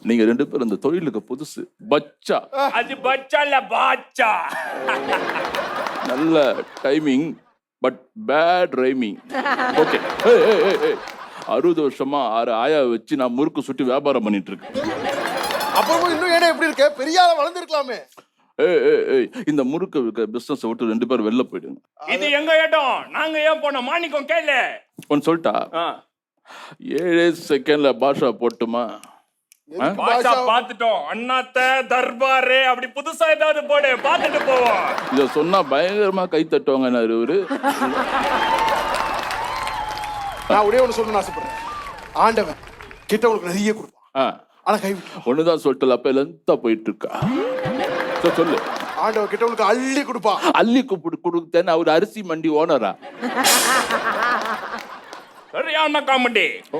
நீங்க 2 பேரும் இந்த தொழிலுக்கு புதுசு. பச்சா. அது பச்சா இல்ல பாச்சா. நல்ல timing but bad rhyming. Okay. 60 வருஷமா 6 ஆயா வச்சு நான் முறுக்கு சுட்டி வியாபாரம் பண்ணிட்டு இருக்கேன். அப்புறம் இன்னும் ஏன்னா எப்படி இருக்க? பெரிய ஆளா வளர்ந்துருக்கலாமே. இந்த முறுக்கு பிசினஸ் விட்டு 2 பேரும் வெளில போயிடுங்க. இது எங்க இடம், நாங்க ஏன் போனோம்? மாணிக்கம் கேளு. ஒன்னு சொல்லிட்டா, 7 செகண்ட்ல பாஷா போட்டுமா? பாஷா பாத்துட்டோம். அண்ணாத்த தர்பாரே அப்படி புதுசா ஏதாவது போடு, பாத்துட்டு போவோம். இத சொன்னா பயங்கரமா கை தட்டுவாங்க. இவரு நான் ஒரே ஒண்ணு சொல்லணும்னு ஆசைப்படுறேன். ஆண்டவன் கிட்ட உங்களுக்கு நிறைய கொடுப்பான், ஆனா கை ஒண்ணுதான் சொல்லிட்டு அப்ப லென்த்தா போயிட்டு இருக்கா. சொல்லு. ஆண்டவன் கிட்ட உங்களுக்கு அள்ளி கொடுப்பான். அள்ளி கொடுத்தேன்னு அவர் அரிசி மண்டி ஓனரா? சரியான காமெடி. ஓ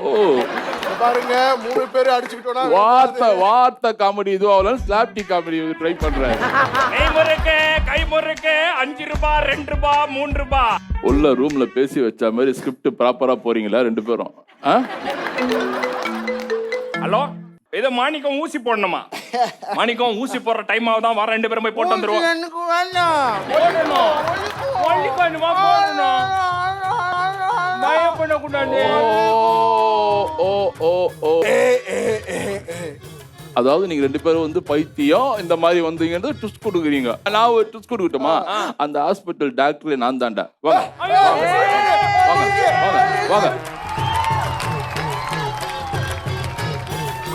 பாருங்க, 3 பேர் அடிச்சுக்கிட்டோம்னா வார்த்தை காமெடி இதுவும் ஆகலாம். ஸ்லாப்டி காமெடி ட்ரை பண்றேன். நெய் முறுக்கு, கை முறுக்கு, 5 ரூபாய், 2 ரூபாய், 3 ரூபாய். உள்ள ரூம்ல பேசி வச்ச மாதிரி ஸ்கிரிப்ட் ப்ராப்பரா போறீங்களா 2 பேரும்? ஹலோ, ஏதோ மாணிக்கம் ஊசி போடணுமா? மாணிக்கம் ஊசி போடுற டைம் ஆகுதான், வர 2 பேரும் போய் போட்டு வந்துருவோம். எனக்கு வேண்டாம். போடணும், வள்ளிக்கணுமா போடணும், பயப்படக்கூடாது. அதாவது நீங்க 2 பேரும் வந்து பைத்தியம் இந்த மாதிரி வந்தீங்கன்னு ட்விஸ்ட் கொடுக்குறீங்க. நான் ஒரு ட்விஸ்ட் கொடுக்கட்டுமா? அந்த ஹாஸ்பிட்டல் டாக்டர் நான் தாண்டா. வாங்க வாங்க வாங்க.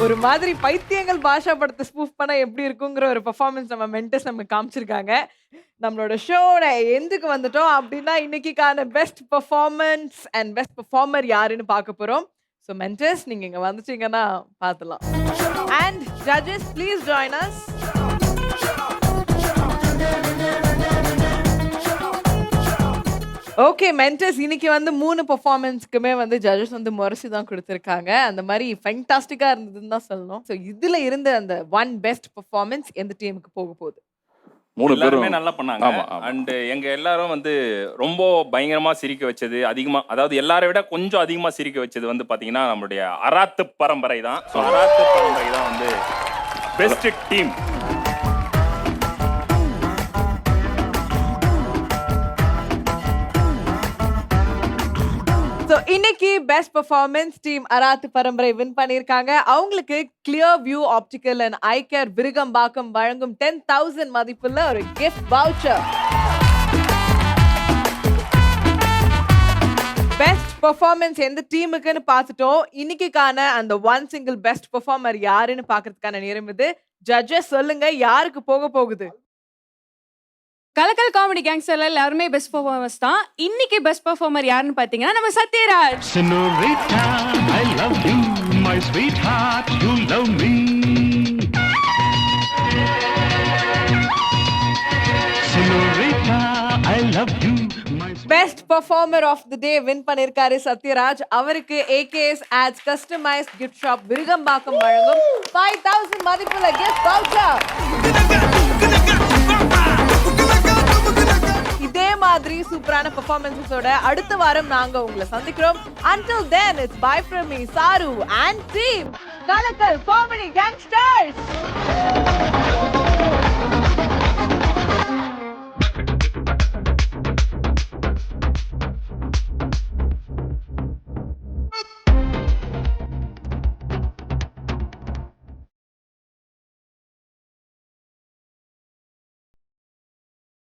ஒரு மாதிரி பைத்தியங்கள் பாஷா படத்தை ஸ்பூஃப் பண்ணா எப்படி இருக்குங்கிற ஒரு பெர்ஃபார்மன்ஸ் நம்ம மென்டஸ் நம்ம காமிச்சிருக்காங்க. நம்மளோட ஷோட எந்துக்கு வந்துட்டோம் அப்படின்னா இன்னைக்கான best performance and best performer யாருன்னு பார்க்க போறோம். ஸோ மென்டஸ், நீங்க இங்க வந்துட்டீங்கன்னா பார்த்துலாம். And judges, please join us. Okay mentors, இன்னைக்கு வந்து 3 பெர்ஃபார்மன்ஸ்க்குமே வந்து ஜட்ஜஸ் வந்து முரசி தான் கொடுத்துருக்காங்க. அந்த மாதிரி ஃபென்டாஸ்டிக்கா இருந்ததுன்னு தான் சொல்லணும். ஸோ இதுல இருந்த அந்த 1 பெஸ்ட் பெர்ஃபார்மன்ஸ் எந்த டீமுக்கு போக போகுது? 3 எல்லாருமே நல்லா பண்ணாங்க. அண்ட் எங்க எல்லாரும் வந்து ரொம்ப பயங்கரமா சிரிக்க வச்சது, அதிகமா, அதாவது எல்லாரை விட கொஞ்சம் அதிகமா சிரிக்க வச்சது வந்து பாத்தீங்கன்னா நம்மளுடைய அராத்து பரம்பரை தான். ஸோ அராத்து பரம்பரை தான் வந்து பெஸ்ட் டீம். ஸோ இன்னைக்கு பெஸ்ட் பெர்ஃபார்மன்ஸ் டீம் அராத்து பரம்பரை வின் பண்ணியிருக்காங்க. அவங்களுக்கு clear view optical and I care Virugambakkam வழங்கும் 10,000 மதிப்புள்ள ஒரு கிஃப்ட் வவுச்சர். பெஸ்ட் பெர்ஃபார்மன்ஸ் எந்த டீமுக்குன்னு பார்த்துட்டோம். இன்னைக்கான அந்த 1 சிங்கிள் பெஸ்ட் பெர்ஃபார்மர் யாருன்னு பார்க்கறதுக்கான நேரம் இது. ஜட்ஜஸ் சொல்லுங்க, யாருக்கு போக போகுது? கலக்கல் காமெடி கேங்ஸ்டர்ல எல்லாருமே பெஸ்ட் பெர்ஃபார்மர்ஸ் தான். இன்னைக்கு பெஸ்ட் பெர்ஃபார்மர் யாருன்னு பாத்தீங்கன்னா நம்ம Sathyaraj. Senorita, I love you, my sweetheart, you love me. Senorita, I love you, my best performer of the day win பண்ணிருக்காரு சத்யராஜ். அவருக்கு AKS Ads customised gift shop Virugambakkam வழங்கும் 5000 மதிப்புள்ள கிஃப்ட் வவுச்சர். இதே மாதிரி சூப்பரான பெர்ஃபார்மன்ஸஸோட அடுத்த வாரம் நாங்க உங்களை சந்திக்கிறோம். Until then, it's bye from me, Saru and team. Kalakkal comedy gangsters.